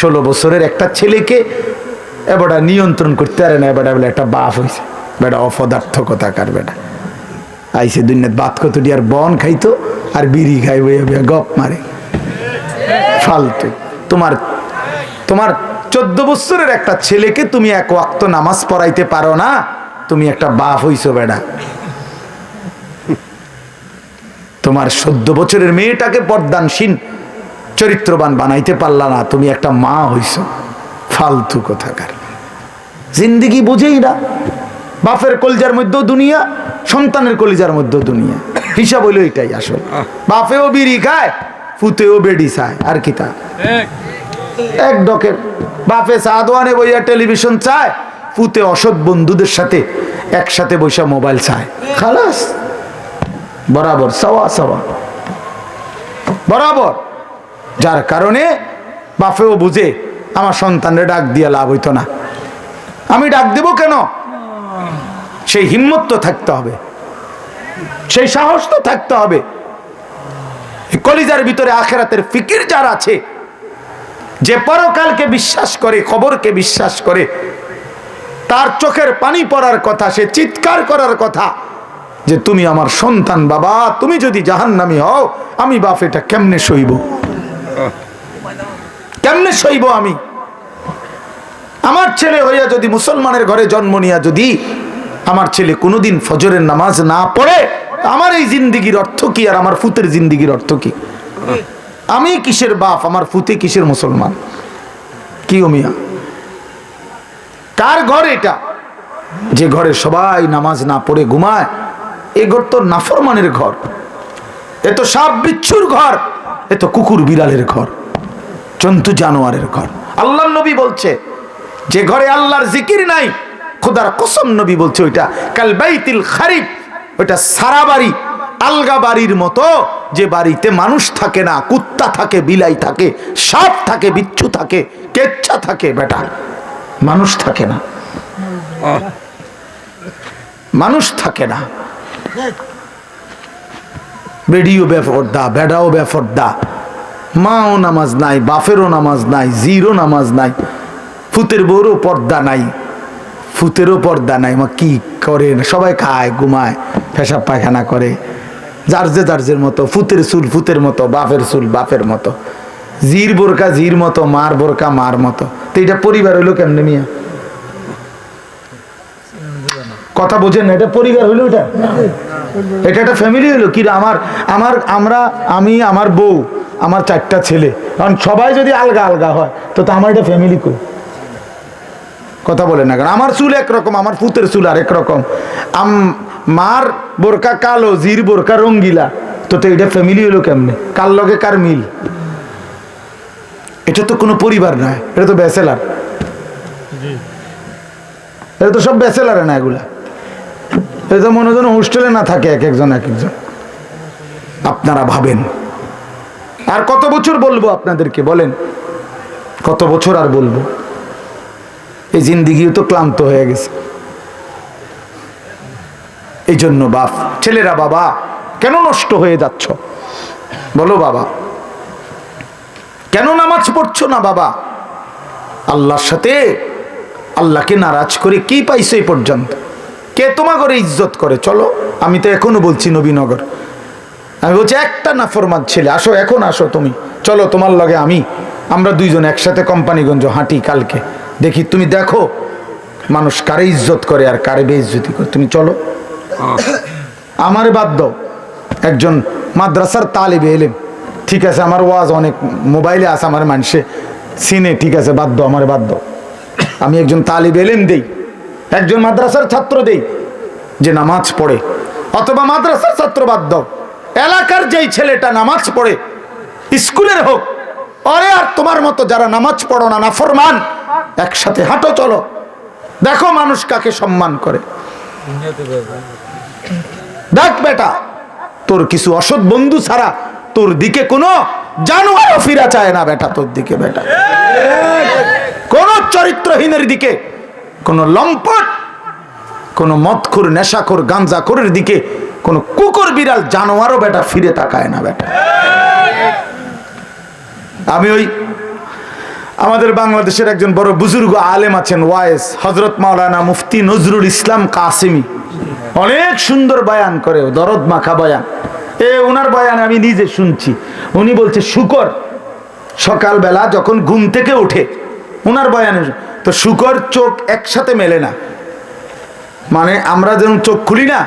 16 বছরের একটা ছেলেকে এবারটা নিয়ন্ত্রণ করতে পারে না। এবারটা বলে একটা বাপ হয়েছে, বেটা অপদার্থকতাকার বেটা আইসে দুনিয়াত বাত কত আর বন খাইতো আর বিড়ি খাই বইয়া বইয়া গপ মারে ফালতু। তোমার 14 বছরের একটা ছেলেকে তুমি এক ওয়াক্ত নামাজ পড়াইতে পারো না, তুমি একটা বাপ হইছো বেটা। তোমার 14 বছরের মেয়েটাকে পর্দানসীন চরিত্রবান বানাইতে পারলা না, তুমি একটা মা হইছো। ফালতু কোথাকার, জিন্দিগি বুঝেই না। বাপের কলিজার মধ্যেও দুনিয়া, সন্তানের কলিজার মধ্যেও দুনিয়া, হিসাব হইলো এটাই আসল। বাপেও বিড়ি খায়, ফুতেও বেডি চায়, আর কি তা এক ডকের। বাপে চা দোয়ানে বইয়া টেলিভিশন চায়, ফুতে অসৎ বন্ধুদের সাথে একসাথে বৈশা মোবাইল চায়। খালাস, বরাবর সওয়া সওয়া বরাবর। যার কারণে বাপেও বুঝে আমার সন্তানের ডাক দিয়ে লাভ হইতো না, আমি ডাক দেব কেন? সেই হিম্মত তো থাকতে হবে, সেই সাহস তো থাকতে হবে। কলিজার ভিতরে আখেরাতের ফিকির যার আছে, যে পরকালকে বিশ্বাস করে, কবরকে বিশ্বাস করে, তার চোখের পানি পড়ার কথা, সে চিৎকার করার কথা যে তুমি আমার সন্তান বাবা, তুমি যদি জাহান্নামী হও, আমি বাপ এটা কেমনে সইব, কেমনে সইব আমি? আমার ছেলে হইয়া যদি মুসলমানের ঘরে জন্ম নিয়া যদি আমার ছেলে কোনোদিন ফজরের নামাজ না পড়ে, আমার এই জিন্দিগির অর্থ কি? আর আমার ফুতের জিন্দিগির অর্থ কি? আমি কিসের বাপ, আমার ফুতে কিসের মুসলমান? কি ও মিয়া, কার ঘর এটা? যে ঘরে সবাই নামাজ না পড়ে ঘুমায়, এ ঘর তো নাফরমানের ঘর, এ তো সাপ বিচ্ছুর ঘর, এ তো কুকুর বিড়ালের ঘর, জন্তু জানোয়ারের ঘর। আল্লাহর নবী বলছে যে ঘরে আল্লাহর জিকির নাই, খোদার কসম নবী বলছে ওইটা কাল বাইতিল খারিব, ওইটা সারা বাড়ি, আলগা বাড়ির মতো, যে বাড়িতে মানুষ থাকে না, কুত্তা থাকে, বিলাই থাকে, সাপ থাকে, বিচ্ছু থাকে, কেচ্ছা থাকে, বেটা মানুষ থাকে না, মানুষ থাকে না। বেডিও বেফরদা, বেডাও বেফরদা, মাও নামাজ নাই, বাপেরও নামাজ নাই, জিরও নামাজ নাই, ফুতের বউরও পর্দা নাই, ফুতেরও পর্দা নাই। মা কি করে? সবাই খায়, ঘুমায়, পেশাব পায়খানা করে, যার মতো। ফুতের চুল ফুতের মতো, বাপের চুল বাপের মতো, জির বোরকা জির মতো, মার বোরকা মার মতো। তো এটা পরিবার হইলো কেমনে মিয়া? কথা বোঝেন না, এটা পরিবার হইলো? এটা একটা ফ্যামিলি হইলো কি? আমি, আমার বউ, আমার 4টা ছেলে, কারণ সবাই যদি আলগা আলগা হয় তো আমার এটা ফ্যামিলি কই? কথা বলেন না কেন? আমার চুল একরকম, আমার ফুতের চুল আর একরকম, মার বোরকা কালো, জির বোরকা রঙ্গিলা, তো এটা ফ্যামিলি হইলো কেমনে? কার লগে কার মিল? এটা তো কোনো পরিবার নয়, এটা তো ব্যাচেলার, এটা তো সব ব্যাচেলার না, এগুলা এটা তো মনে হয় হোস্টেলে না থাকে এক একজন। আপনারা ভাবেন, আর কত বছর বলবো আপনাদেরকে? বলেন কত বছর আর বলবো? এই জিন্দিগিও তো ক্লান্ত হয়ে গেছে। এই জন্য বাপ, ছেলেরা বাবা কেন নষ্ট হয়ে যাচ্ছ? বলো বাবা, কেন নামাজ পড়ছো না বাবা? আল্লাহর সাথে আল্লাহকে নারাজ করে কি পাইছো এই পর্যন্ত? কে তোমার ঘরে ইজ্জত করে? চলো, আমি তো এখনো বলছি নবীনগর, আমি বলছি একটা নাফরমান ছেলে, আসো এখন, আসো তুমি, চলো তোমার লগে আমরা দুইজন একসাথে কোম্পানিগঞ্জ হাঁটি কালকে, দেখি, তুমি দেখো মানুষ কারে ইজ্জত করে আর কারে বেইজ্জতি করে। তুমি চলো, আমারে বাদ দাও, একজন মাদ্রাসার তালিবে এলেম, ঠিক আছে, আমার ওয়াজ অনেক মোবাইলে আছে, আমার মানুষে সিনে, ঠিক আছে, বাদ দাও, আমারে বাদ দাও। আমি একজন তালিবে এলেম দেই, একজন মাদ্রাসার ছাত্র দেই যে নামাজ পড়ে, অথবা মাদ্রাসার ছাত্র বাদ দাও, এলাকার যেই ছেলেটা নামাজ পড়ে, স্কুলের হোক, আরে আর তোমার মতো যারা নামাজ পড়ো না, নাফরমান, একসাথে হাঁটো, চলো, দেখো মানুষ কাকে সম্মান করে। দেখ বেটা, তোর কিছু অসৎ বন্ধু ছাড়া তোর দিকে কোনো জানোয়ারও ফিরা চায় না বেটা তোর দিকে বেটা। কোন চরিত্রহীনের দিকে, কোন লম্পট, কোন মদখোর, নেশাখোর, গাঞ্জাখোরের দিকে কোন কুকুর বিড়াল জানোয়ারও বেটা ফিরে তাকায় না বেটা। আমি ওই আমাদের বাংলাদেশের একজন বড় বুজুর্গ আলেম আছেন ওয়াইস, হযরত মাওলানা মুফতি নজরুল ইসলাম কাসেমি, অনেক সুন্দর বয়ান করে, দরদ মাখা বয়ান। ওনার বয়ান আমি নিজে শুনছি। উনি বলছে শুকর সকালবেলা যখন ঘুম থেকে উঠে, ওনার বয়ানে তো শুকর চোখ একসাথে মেলে না, মানে আমরা যেমন চোখ খুলি না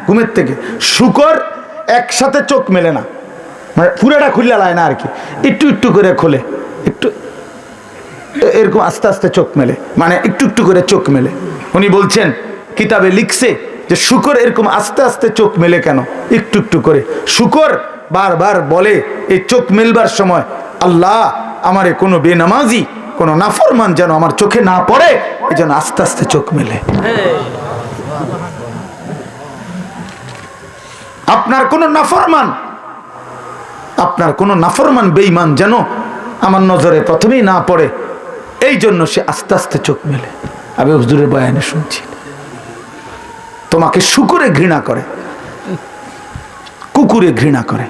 ঘুমের থেকে, শুকর একসাথে চোখ মেলে না, মানে পুরাটা খুললে লায় না আর কি, একটু একটু করে খোলে, একটু এরকম আস্তে আস্তে চোখ মেলে, মানে একটু একটু করে চোখ মেলে। উনি বলছেন কিতাবে লিখছে যে শুকর এরকম আস্তে আস্তে চোখ মেলে কেন, একটু একটু করে। শুকর বারবার বলে এই চোখ মেলবার সময়, আল্লাহ আমারে কোনো বেনামাজি, কোনো নাফরমান যেন আমার চোখে না পড়ে, এই জন্য আস্তে আস্তে চোখ মেলে। আপনার কোন নাফরমান, আপনার কোন নাফরমান বেঈমান যেন আমার নজরে প্রথমেই না পড়ে, এই জন্য সে আস্তে আস্তে চোখ মেলে। আমি হুজুরের বয়ানে শুনছি তোমাকে শুকরে ঘৃণা করে, কুকুরে ঘৃণা করে।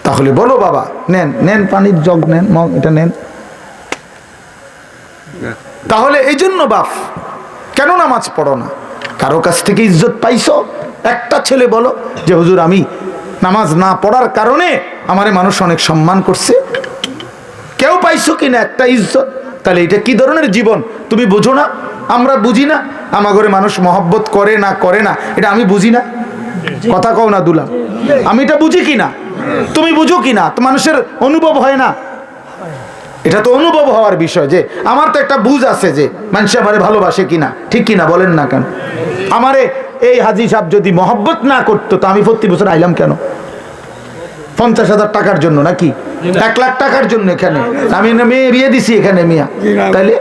তাহলে বলো বাবা, নেন নেন পানির জগ নেন, মগ এটা নেন। তাহলে এই জন্য বাপ কেন নামাজ পড়ো না? কারো কাছ থেকে ইজ্জত পাইছো? একটা ছেলে বলো যে হুজুর আমি নামাজ না পড়ার কারণে আমারে মানুষ অনেক সম্মান করছে, কেউ পাইছো কিনা একটা ইজ্জত? তাহলে এটা কি ধরনের জীবন তুমি বুঝো না? আমরা বুঝি না আমার ঘরে মানুষ মহব্বত করে না করে না, এটা আমি বুঝি না? কথা কও না দুলা, আমি এটা বুঝি কিনা, তুমি বুঝো কিনা? তো মানুষের অনুভব হয় না? এটা তো অনুভব হওয়ার বিষয়, যে আমার তো একটা বুঝ আছে যে মানুষ আমারে ভালোবাসে কিনা, ঠিক কিনা বলেন না কেন? আমারে এই হাজি সাহেব যদি মহব্বত না করতো তো আমি প্রতি বছর আইলাম কেন? 50,000 টাকার জন্য নাকি 1 লাখ টাকার জন্য? এখানে আমি মেয়ে বিয়ে দিছি এখানে মিয়া, তাইলে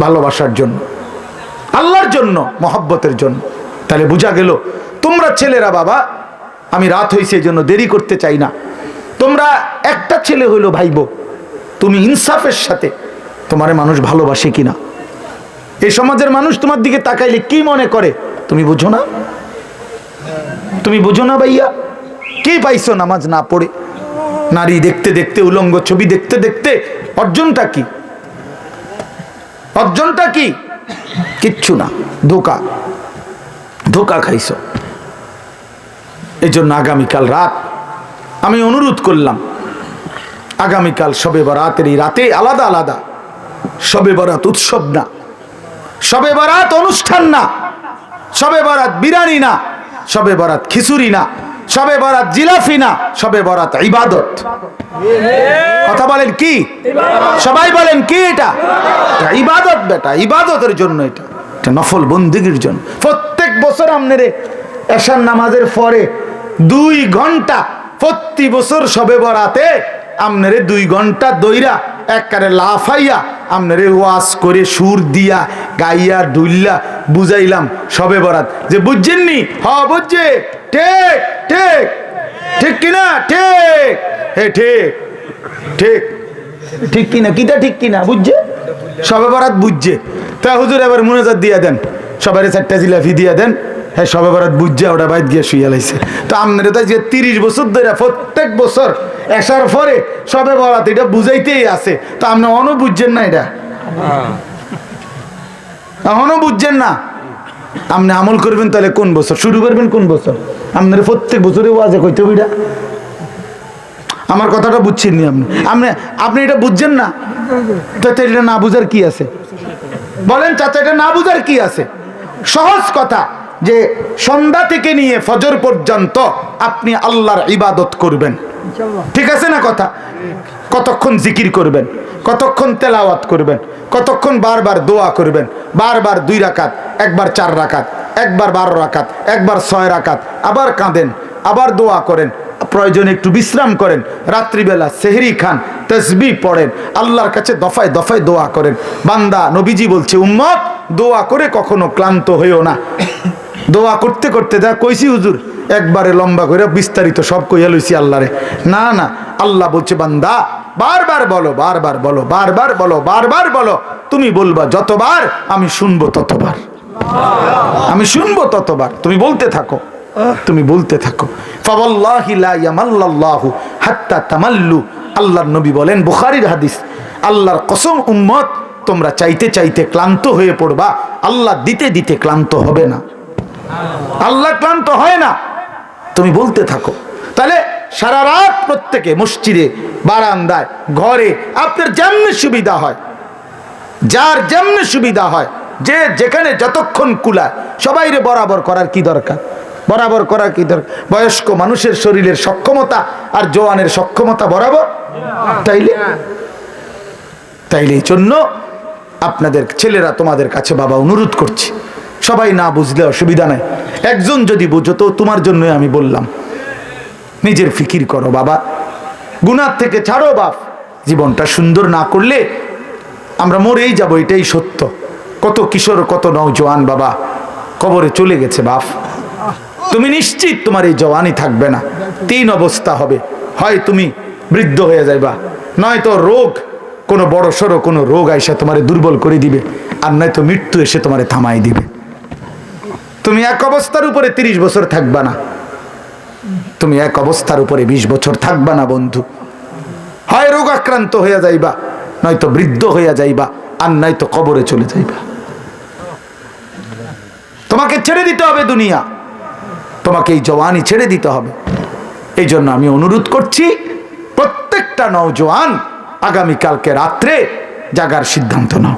ভালোবাসার জন্য, আল্লাহর জন্য, মহব্বতের জন্য। তাহলে বোঝা গেল তোমরা ছেলেরা, বাবা আমি রাত হয়েছে এই জন্য দেরি করতে চাই না, তোমরা একটা ছেলে হইলো ভাইব, তুমি ইনসাফের সাথে তোমারে মানুষ ভালোবাসে কিনা, এই সমাজের মানুষ তোমার দিকে তাকাইলে কি মনে করে তুমি বুঝো না? তুমি বুঝো না ভাইয়া? কি পাইছো নামাজ না পড়ে? নারী দেখতে দেখতে, উলঙ্গ ছবি দেখতে দেখতে অর্জনটা কি? অর্জনটা কি? কিচ্ছু না, ধোকা, ধোকা খাইছো। এই জন্য আগামীকাল রাত আমি অনুরোধ করলাম, আগামীকাল শবে বরাতের এই রাতে আলাদা আলাদা, শবে বরাত উৎসব না, শবে বরাত অনুষ্ঠান না, শবে বরাত বিরিয়ানি না, শবে বরাত খিচুড়ি না, শবে বরাত জিলাফি না, শবে বরাত ইবাদত। কথা বলেন কি? সবাই বলেন কি? এটা ইবাদত বেটা, ইবাদতের জন্য, এটা নফল বন্দেগীর জন্য। প্রত্যেক বছর আপনারে এশার নামাজের পরে 2 ঘন্টা প্রতি বছর শবে বরাতে আপনারে 2 ঘন্টা দইরা একবারে লাফাইয়া আপনারে ওয়াজ করে সুর দিয়া গাইয়া ডুইল্লা বুঝাইলাম শবে বরাত, যে বুঝছেননি? হ্যাঁ বুঝছে, ঠিক ঠিক ঠিক কিনা? ঠিক, হে ঠিক ঠিক ঠিক কিনা? কিটা ঠিক কিনা? বুঝছে শবে বরাত, বুঝছে। তা হুজুর এবার মুনাজাত দিয়া দেন, সবাই 4টা জিলাফি দিয়া দেন, হ্যাঁ শবে বরাত বুঝছে, ওটা বাইত গিয়ে শুয়ে লাইছে। তো আপনারা তো 30 বছর ধরে প্রত্যেক বছর এসার পরে শবে বরাত এটা বুঝাইতেই আছে, তো আপনি অনও বুঝছেন না? এটা এখনো বুঝছেন না? আপনি আমল করবেন তাহলে কোন বছর শুরু করবেন? কোন বছর? আপনার প্রত্যেক বছরে ওয়াজে কইতে হবে। আমার কথাটা বুঝছেন নি আপনি? আপনি এটা বুঝছেন না? চাচা এটা না বুঝার কি আছে? বলেন চাচা, এটা না বুঝার কি আছে? সহজ কথা, যে সন্ধ্যা থেকে নিয়ে ফজর পর্যন্ত আপনি আল্লাহর ইবাদত করবেন, ঠিক আছে না কথা? কতক্ষণ জিকির করবেন, কতক্ষণ তেলাওয়াত করবেন, কতক্ষণ বারবার দোয়া করবেন, বারবার 2 রাকাত, একবার 4 রাকাত, একবার 12 রাকাত, একবার 6 রাকাত, আবার কাঁদেন, আবার দোয়া করেন, প্রয়োজনে একটু বিশ্রাম করেন, রাত্রিবেলা সেহরি খান, তাসবিহ পড়েন, আল্লাহর কাছে দফায় দফায় দোয়া করেন। বান্দা, নবীজি বলছে উম্মত দোয়া করে কখনো ক্লান্ত হইও না। দোয়া করতে করতে, যা কইছি হুজুর একবারে লম্বা করে বিস্তারিত সব কইয়া লইছি আল্লাহরে। না না, আল্লাহ বলছে বান্দা বারবার বলো, বারবার বলো, বারবার বলো, বারবার বলো। তুমি বলবা যতবার আমি শুনবো ততবার, আমি শুনবো ততবার। তুমি বলতে থাকো, তুমি বলতে থাকো। ফাওয়াল্লাহি লা ইয়ামাল্লাল্লাহু হাত্তা তামাল্লু। আল্লাহর নবী বলেন, বুখারীর হাদিস, আল্লাহর কসম উম্মত তোমরা চাইতে চাইতে ক্লান্ত হয়ে পড়বা, আল্লাহ দিতে দিতে ক্লান্ত হবে না। আল্লাহ ক্লান্ত হয় না, তুমি বলতে থাকো। তাহলে সারা রাত প্রত্যেকে মসজিদে, বারান্দায়, ঘরে আপনার যেমনি সুবিধা হয়, যার যেমনি সুবিধা হয়, যে যেখানে যতক্ষণ কুলায়, সবাইরে বরাবর করার কি দরকার? বরাবর করার কি দরকার? বয়স্ক মানুষের শরীরের সক্ষমতা আর জওয়ানের সক্ষমতা বরাবর। তাইলে এই জন্য আপনাদের ছেলেরা তোমাদের কাছে বাবা অনুরোধ করছি, সবাই না বুঝলে অসুবিধা নাই, একজন যদি বুঝো তো তোমার জন্যই আমি বললাম, নিজের ফিকির করো বাবা, গুনাহ থেকে ছাড়ো বাপ। জীবনটা সুন্দর না করলে আমরা মরেই যাব, এটাই সত্য। কত কিশোর, কত নওজোয়ান বাবা কবরে চলে গেছে বাপ। তুমি নিশ্চিত তোমার এই জওয়ানি থাকবে না, তিন অবস্থা হবে, হয় তুমি বৃদ্ধ হয়ে যাইবা, নয়তো রোগ, কোনো বড় সড়ো কোনো রোগ আইসা তোমারে দুর্বল করে দিবে, আর নয়তো মৃত্যু এসে তোমারে থামাই দিবে। তুমি এক অবস্থার উপরে 30 বছর থাকবা না, তুমি এক অবস্থার উপরে 20 বছর থাকবা না বন্ধু। হয় রোগ আক্রান্ত হইয়া যাইবা, নয়তো বৃদ্ধ হইয়া যাইবা, আর নয়তো কবরে চলে যাইবা। তোমাকে ছেড়ে দিতে হবে দুনিয়া, তোমাকে এই জওয়ানি ছেড়ে দিতে হবে। এই জন্য আমি অনুরোধ করছি প্রত্যেকটা নওজোয়ান আগামীকালকে রাত্রে জাগার সিদ্ধান্ত নাও,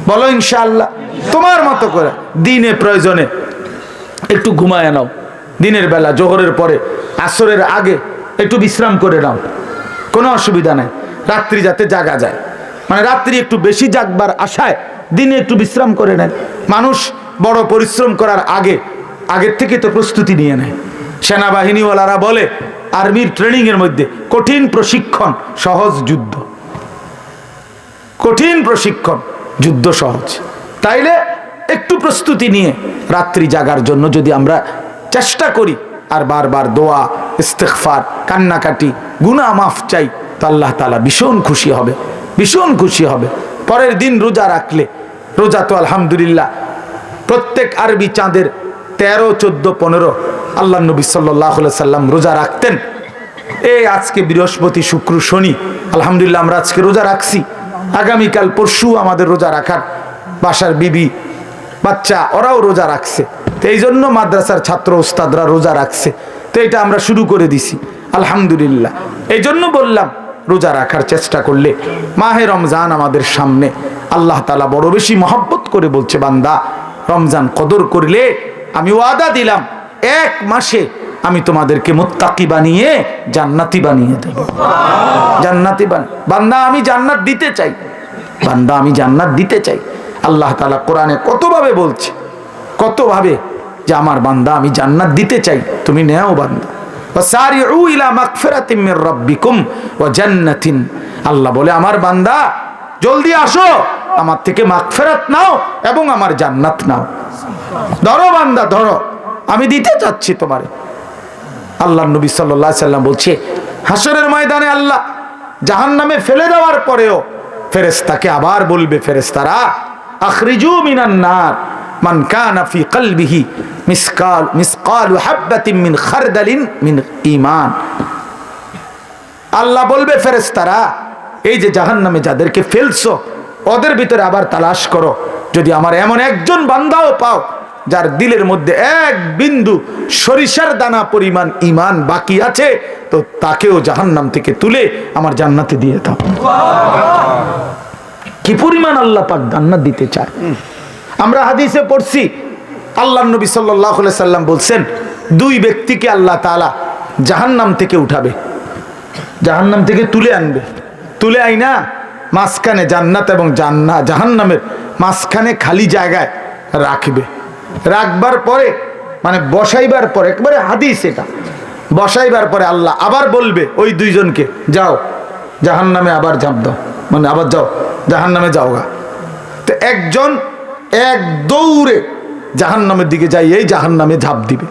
বলো ইনশাআল্লাহ। তোমার মতো করে দিনে প্রয়োজনে একটু ঘুমায় নাও, দিনের বেলা জোহরের পরে আসরের আগে একটু বিশ্রাম করে নাও, কোনো অসুবিধা নাই। রাত্রি যাতে জাগা যায়, মানে রাত্রি একটু বেশি জাগবার আশায় দিনে একটু বিশ্রাম করে নেন। মানুষ বড় পরিশ্রম করার আগের থেকে তো প্রস্তুতি নিয়ে নেয়। সেনাবাহিনীওয়ালারা বলে আর্মির ট্রেনিং এর মধ্যে কঠিন প্রশিক্ষণ, সহজ যুদ্ধ। কঠিন প্রশিক্ষণ, যুদ্ধ সহজ। তাইলে একটু প্রস্তুতি নিয়ে রাত্রি জাগার জন্য যদি আমরা চেষ্টা করি, আর বারবার দোয়া, ইস্তেগফার, কান্নাকাটি, গুনাহ মাফ চাই, তো আল্লাহ তাআলা ভীষণ খুশি হবে, ভীষণ খুশি হবে। পরের দিন রোজা রাখলে, রোজা তো আলহামদুলিল্লাহ প্রত্যেক আরবি চাঁদের 13, 14, 15 আল্লাহ নবী সাল্লাল্লাহু আলাইহি সাল্লাম রোজা রাখতেন। এই আজকে বৃহস্পতি, শুক্র, শনি, আলহামদুলিল্লাহ আমরা আজকে রোজা রাখছি। আগামীকাল পরশু আমাদের রোজা রাখার, বাসার বিবি বাচ্চা ওরাও রোজা রাখছে। তো এই জন্য মাদ্রাসার ছাত্র ওস্তাদরা রোজা রাখছে, তো এটা আমরা শুরু করে দিছি আলহামদুলিল্লাহ। এই জন্য বললাম রোজা রাখার চেষ্টা করলে, মাহে রমজান আমাদের সামনে, আল্লাহ তাআলা বড় বেশি মহব্বত করে বলছে, বান্দা রমজান কদর করলে আমি ওয়াদা দিলাম 1 মাসে আমি তোমাদেরকে মুত্তাকি বানিয়ে জান্নাতি বানিয়ে দেব। জান্নাতি বান্দা আমি জান্নাত দিতে চাই, বান্দা আমি জান্নাত দিতে চাই। আল্লাহ তাআলা কোরআনে কতভাবে বলছে, কতভাবে যে আমার বান্দা আমি জান্নাত দিতে চাই, তুমি নেও বান্দা। ওয়াসারিউ ইলা মাগফিরাতিম মির রাব্বিকুম ওয়া জান্নাতিন। আল্লাহ বলে আমার বান্দা জলদি আসো, আমার থেকে মাগফিরাত নাও এবং আমার জান্নাত নাও। ধরো বান্দা ধরো, আমি দিতে চাচ্ছি তোমারে। আল্লাহর নবী সাল্লাল্লাহু আলাইহি সাল্লাম বলছে, হাসরের ময়দানে আল্লাহ জাহান্নামে ফেলে দেওয়ার পরেও ফেরেশতাকে আবার বলবে, ফেরেশতারা আখরিজু মিনান নার মান কানা ফি কলবিহি মিসকালু হাববাতিন মিন খারদালিন মিন ঈমান। আল্লাহ বলবে ফেরেশতারা, এই যে জাহান্নামে যাদেরকে ফেলছো ওদের ভিতরে আবার তালাশ করো, যদি আমার এমন একজন বান্দাও পাও যার দিলের মধ্যে 1 বিন্দু সরিষার দানা পরিমাণ ঈমান বাকি আছে, তো তাকেও জাহান্নাম থেকে তুলে আমার জান্নাতে দিয়ে দাও। কি পরিমাণ আল্লাহ পাক জান্নাত দিতে চায়। আমরা হাদিসে পড়ছি, আল্লাহর নবী সাল্লাল্লাহু আলাইহি সাল্লাম বলছেন, 2 ব্যক্তিকে আল্লাহ তাআলা জাহান্নাম থেকে উঠাবে, জাহান্নাম থেকে তুলে আনবে, তুলে আইনা মাঝখানে জান্নাত এবং জাহান্নামের মাঝখানে খালি জায়গায় রাখবে। রাখবার পরে মানে বসাইবার পরে, একবারে হাদিস এটা, বসাইবার পরে আল্লাহ আবার বলবে ওই 2 জনকে, যাও জাহান্নামে আবার ঝাঁপ দাও, মানে আবার যাও জাহান্নামে যাওগা। তো একজন এক দৌড়ে জাহান্নামের দিকে যাই, এই জাহান্নামে ঝাঁপ দিবে,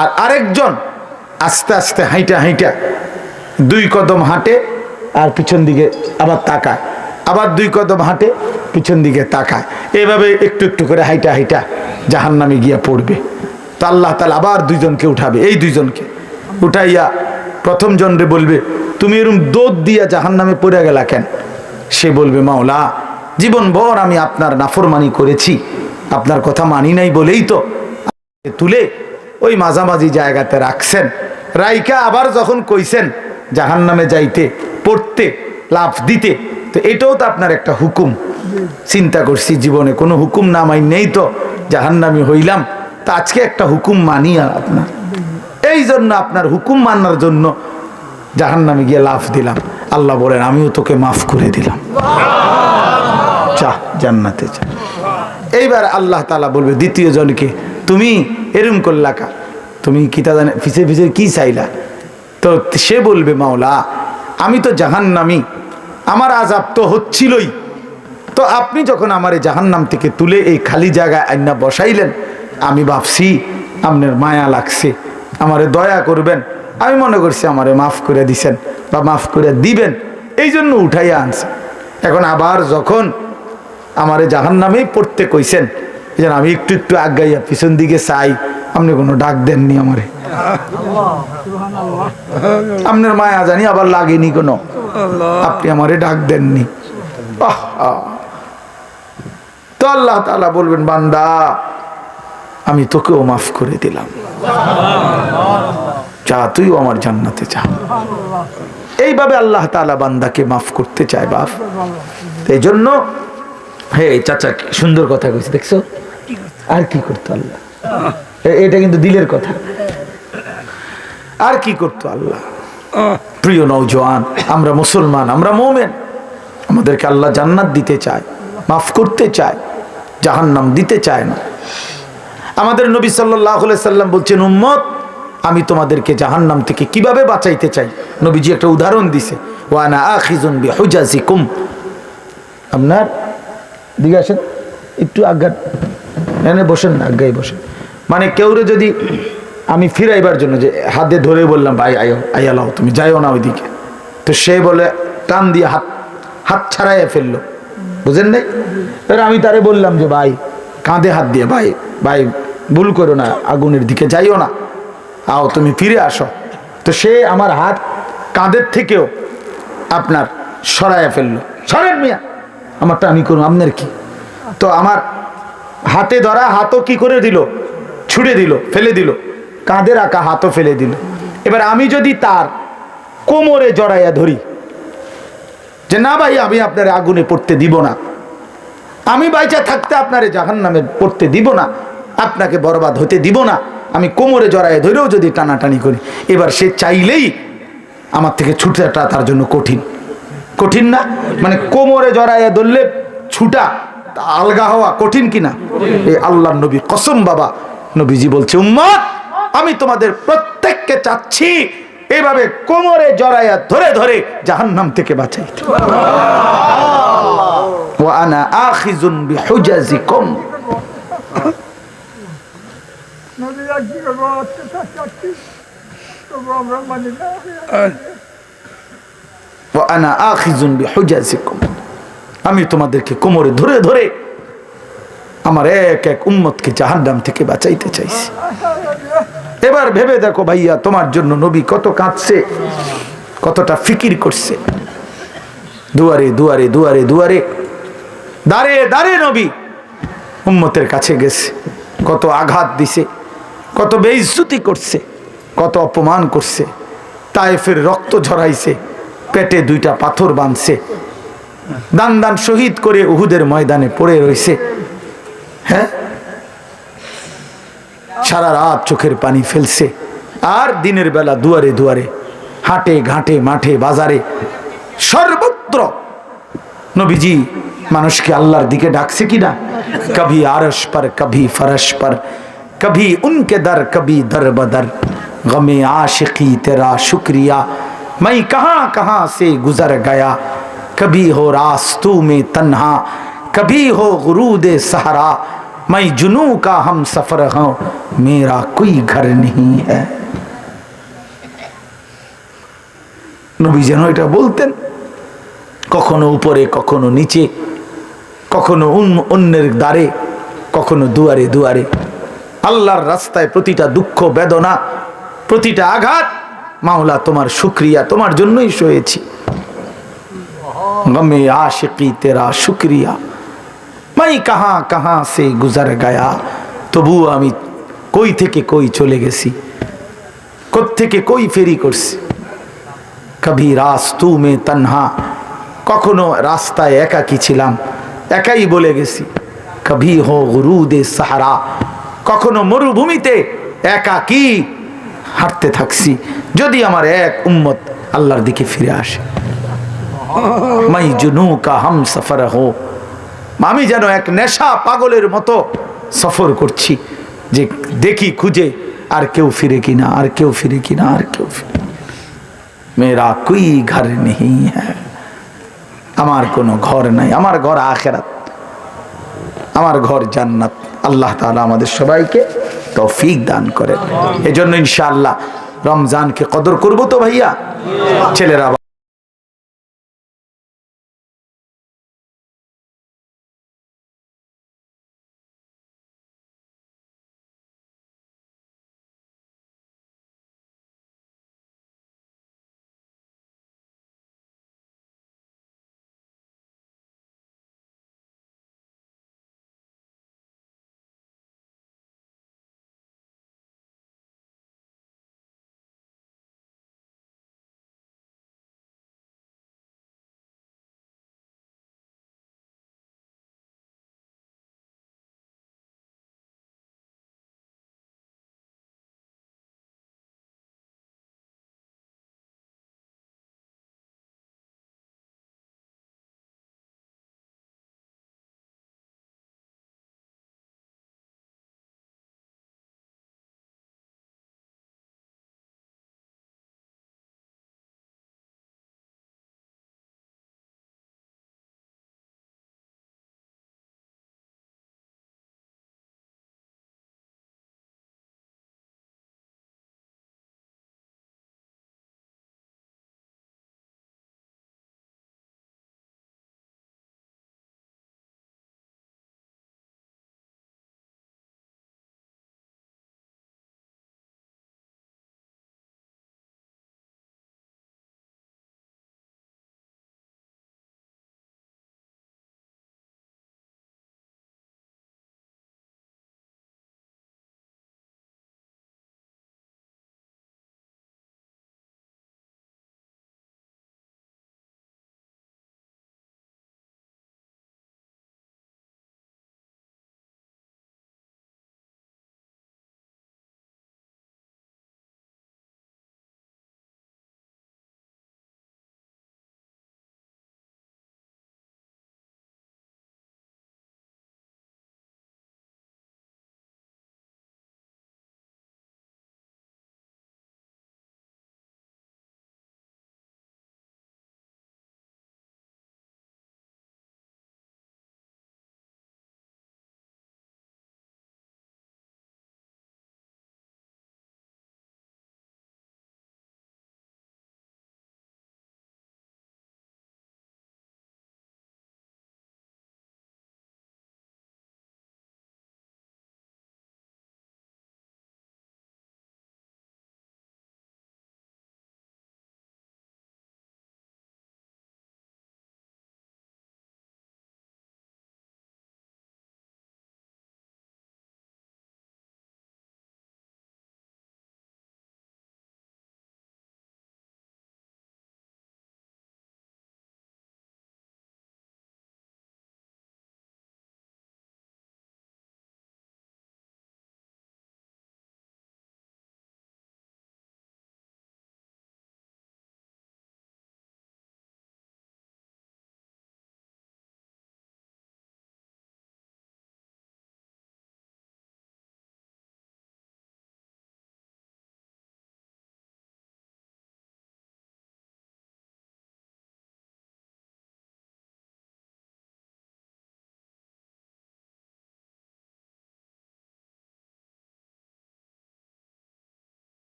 আর আরেকজন আস্তে আস্তে হাইটা হাইটা 2 কদম হাঁটে আর পিছন দিকে আবার তাকায়, আবার 2 কদম হাঁটে পিছন দিকে তাকায়, এইভাবে একটু একটু করে হাইটা হাইটা জাহান্নামে গিয়া পড়বে। তো আল্লাহ তাআলা আবার 2 জনকে উঠাবে, এই 2 জনকে উঠাইয়া প্রথম জনরে বলবে, তুমি এরকম দৌড় দিয়া জাহান্নামে পড়ে গেলা কেন? সে বলবে, মাওলা জীবনভর আমি আপনার নাফরমানি করেছি, আপনার কথা মানি নাই বলেই তো তুলে ওই মাঝামাঝি জায়গাতে রাখছেন, রাইকা আবার যখন কইছেন জাহান্নামে যাইতে, পড়তে, লাফ দিতে, তো এটাও তো আপনার একটা হুকুম। চিন্তা করছি জীবনে কোনো হুকুম না মাই নেই তো জাহান্নামী হইলাম, তা আজকে একটা হুকুম মানি আপনার, এই জন্য আপনার হুকুম মানার জন্য জাহান্নামে গিয়ে লাফ দিলাম। আল্লাহ বলেন, আমিও তোকে মাফ করে দিলাম, যা জান্নাতে যা। এইবার আল্লাহ তাআলা বলবে দ্বিতীয় জনকে, তুমি এরম করলা কা, তুমি কি তা জানে ফিসে ফিসে কি চাইলা? তো সে বলবে, মাওলা আমি তো জাহান্নামী, আমার আযাব তো হচ্ছিলই, তো আপনি যখন আমারে জাহান্নাম থেকে তুলে এই খালি জায়গায় আইনা বসাইলেন, আমি ভাবছি আপনার মায়া লাগছে, আমারে দয়া করবেন, আমি মনে করছি আমারে মাফ করে দিছেন বা মাফ করে দিবেন, এই জন্য উঠাইয়া আনছে। এখন আবার যখন আমারে জাহান্নামেই পড়তে কইছেন, এই জন্য আমি একটু একটু আগাইয়া পিছন দিকে চাই, আপনি কোনো ডাক দেননি আমারে, আপনার মায়া জানি আবার লাগেনি কোনো, আপনি আমারে ডাক দেননি। তো আল্লাহ তাআলা বলবেন, বান্দা আমি তোকেও মাফ করে দিলাম, যা তুইও আমার জান্নাতে যা। এইভাবে আল্লাহ তাআলা বান্দাকে মাফ করতে চায় বাপ। এই জন্য হে চাচা সুন্দর কথা কইছে, দেখছো আর কি করতো আল্লাহ, এটা কিন্তু দিলের কথা, আর কি করতো আল্লাহ। প্রিয় নওজোয়ান, আমরা মুসলমান, আমরা মুমিন, আমাদেরকে আল্লাহ জান্নাত দিতে চায়, মাফ করতে চায়, জাহান্নাম দিতে চায় না। আমাদের নবী সাল্লাল্লাহু আলাইহি সাল্লাম বলছেন, উম্মত আমি তোমাদেরকে জাহান্নাম থেকে কিভাবে বাঁচাইতে চাই। নবীজি একটা উদাহরণ দিছে, ওয়া আনা আখিযুন বিহুজাজিকুম। আপনার দিকে আসেন, একটু আজ্ঞা এনে বসেন না, আজ্ঞায় বসেন। মানে কেউরে যদি আমি ফিরাইবার জন্য যে হাতে ধরে বললাম, ভাই আয়ো আয়ালাও, তুমি যাইও না ওইদিকে, তো সে বলে টান দিয়ে হাত ছাড়াইয়া ফেললো, বুঝেন নাই? এবার আমি তারে বললাম যে ভাই কাঁধে হাত দিয়ে, ভাই ভাই ভুল করো না, আগুনের দিকে যাইও না, আও তুমি ফিরে আসো। তো সে আমার হাত কাঁধের থেকেও আপনার সরাইয়া ফেললো, সরেন মিয়া, আমারটা আমি করুন, আপনার কি? তো আমার হাতে ধরা হাতও কি করে দিল, ছুড়ে দিল, ফেলে দিল, কাঁধে রাখা হাতও ফেলে দিল। এবার আমি যদি তার কোমরে জড়াইয়া ধরি যে না ভাই আমি আপনার আগুনে পড়তে দিব না, আমি বাইচা থাকতে আপনারে জাহান্নামে পড়তে দিব না, আপনাকে বরবাদ হতে দিব না, আমি কোমরে জড়াইয়া ধরেও যদি টানাটানি করি, এবার সে চাইলেই আমার থেকে ছুটাটা তার জন্য কঠিন, কঠিন না? মানে কোমরে জড়াইয়া ধরলে ছুটা আলগা হওয়া কঠিন কিনা? এই আল্লাহর নবী কসম বাবা, নবীজি বলছে, উম্মত আমি তোমাদের প্রত্যেককে চাচ্ছি এভাবে কোমরে জড়াইয়া ধরে ধরে জাহান্নাম থেকে বাঁচাইতে। ওয়া আনা আখিযুন বিহুজাজিকুম। ওয়া আনা আখিযুন বিহুজাজিকুম, আমি তোমাদেরকে কোমরে ধরে ধরে আমার এক এক উম্মতকে জাহান্নাম থেকে বাঁচাইতে চাইছি। এবার ভেবে দেখো ভাইয়া, তোমার জন্য নবী কত কাঁদছে, কতটা ফিকির করছে, দুয়ারে দুয়ারে দুয়ারে দুয়ারে দাঁড়িয়ে দাঁড়িয়ে নবী উম্মতের কাছে গেছে, কত আঘাত দিছে, কত বেইজ্জতি করছে, কত অপমান করছে, তায়েফের রক্ত ঝরাইছে, পেটে 2টা পাথর বাঁধছে, দান দান শহীদ করে উহুদের ময়দানে পড়ে রয়েছে। হ্যাঁ, সারা রাত চোখের পানি ফেলছে, আর দিনের বেলা দুয়ারে দুয়ারে, হাটে ঘাটে, মাঠে বাজারে, সর্বত্র নবীজি মানুষকে আল্লাহর দিকে ডাকছে কিনা? কভি আরশ পর, কভি ফরশ পর, কভি উনকে দর, কভি দর বদর, গমে आशिकी तेरा शुक्रिया मैं कहां कहां से गुजर गया, कभी हो रास्तों में तन्हा, कभी हो गुरूद सहरा, मैं जुनू का हम सफर हूं, मेरा कोई घर नहीं है। নবী যেন এটা বলতেন, কখনো উপরে কখনো নিচে, কখনো অন্যের দ্বারে কখনো দুয়ারে দুয়ারে। আল্লাহর রাস্তায় প্রতিটা দুঃখ বেদনা, প্রতিটা আঘাত, মাওলা তোমার শুকরিয়া, তোমার জন্যই সয়েছি। গমে আশিকি তেরা শুকরিয়া, मैं कहां कहां से गुजर गया, তবু আমি কই থেকে কই চলে গেছি, কোত্থেকে কই ফেরি করছি। কবি রাস্তু মে তন্হা, কখনো রাস্তায় একাকী ছিলাম, একাই বলে গেছি। কবি হো গুরুদে সাহারা, কখনো মরুভূমিতে একাকী হাঁটতে থাকছি, যদি আমার এক উম্মত আল্লাহর দিকে ফিরে আসে। মাই জুনু কা হাম সফর হো, আমি যেন এক নেশা পাগলের মতো সফর করছি, যে দেখি খুঁজে আর কেউ ফিরে কিনা, আর কেউ ফিরে কিনা, আর কেউ ফিরে। মেরা কোই ঘর নেই হ্যাঁ, আমার কোনো ঘর নাই, আমার ঘর আখিরাত, আমার ঘর জান্নাত। আল্লাহ তাআলা আমাদের সবাইকে তৌফিক দান করেন। এজন্য ইনশাআল্লাহ রমজানকে কদর করব তো ভাইয়া, ছেলেরা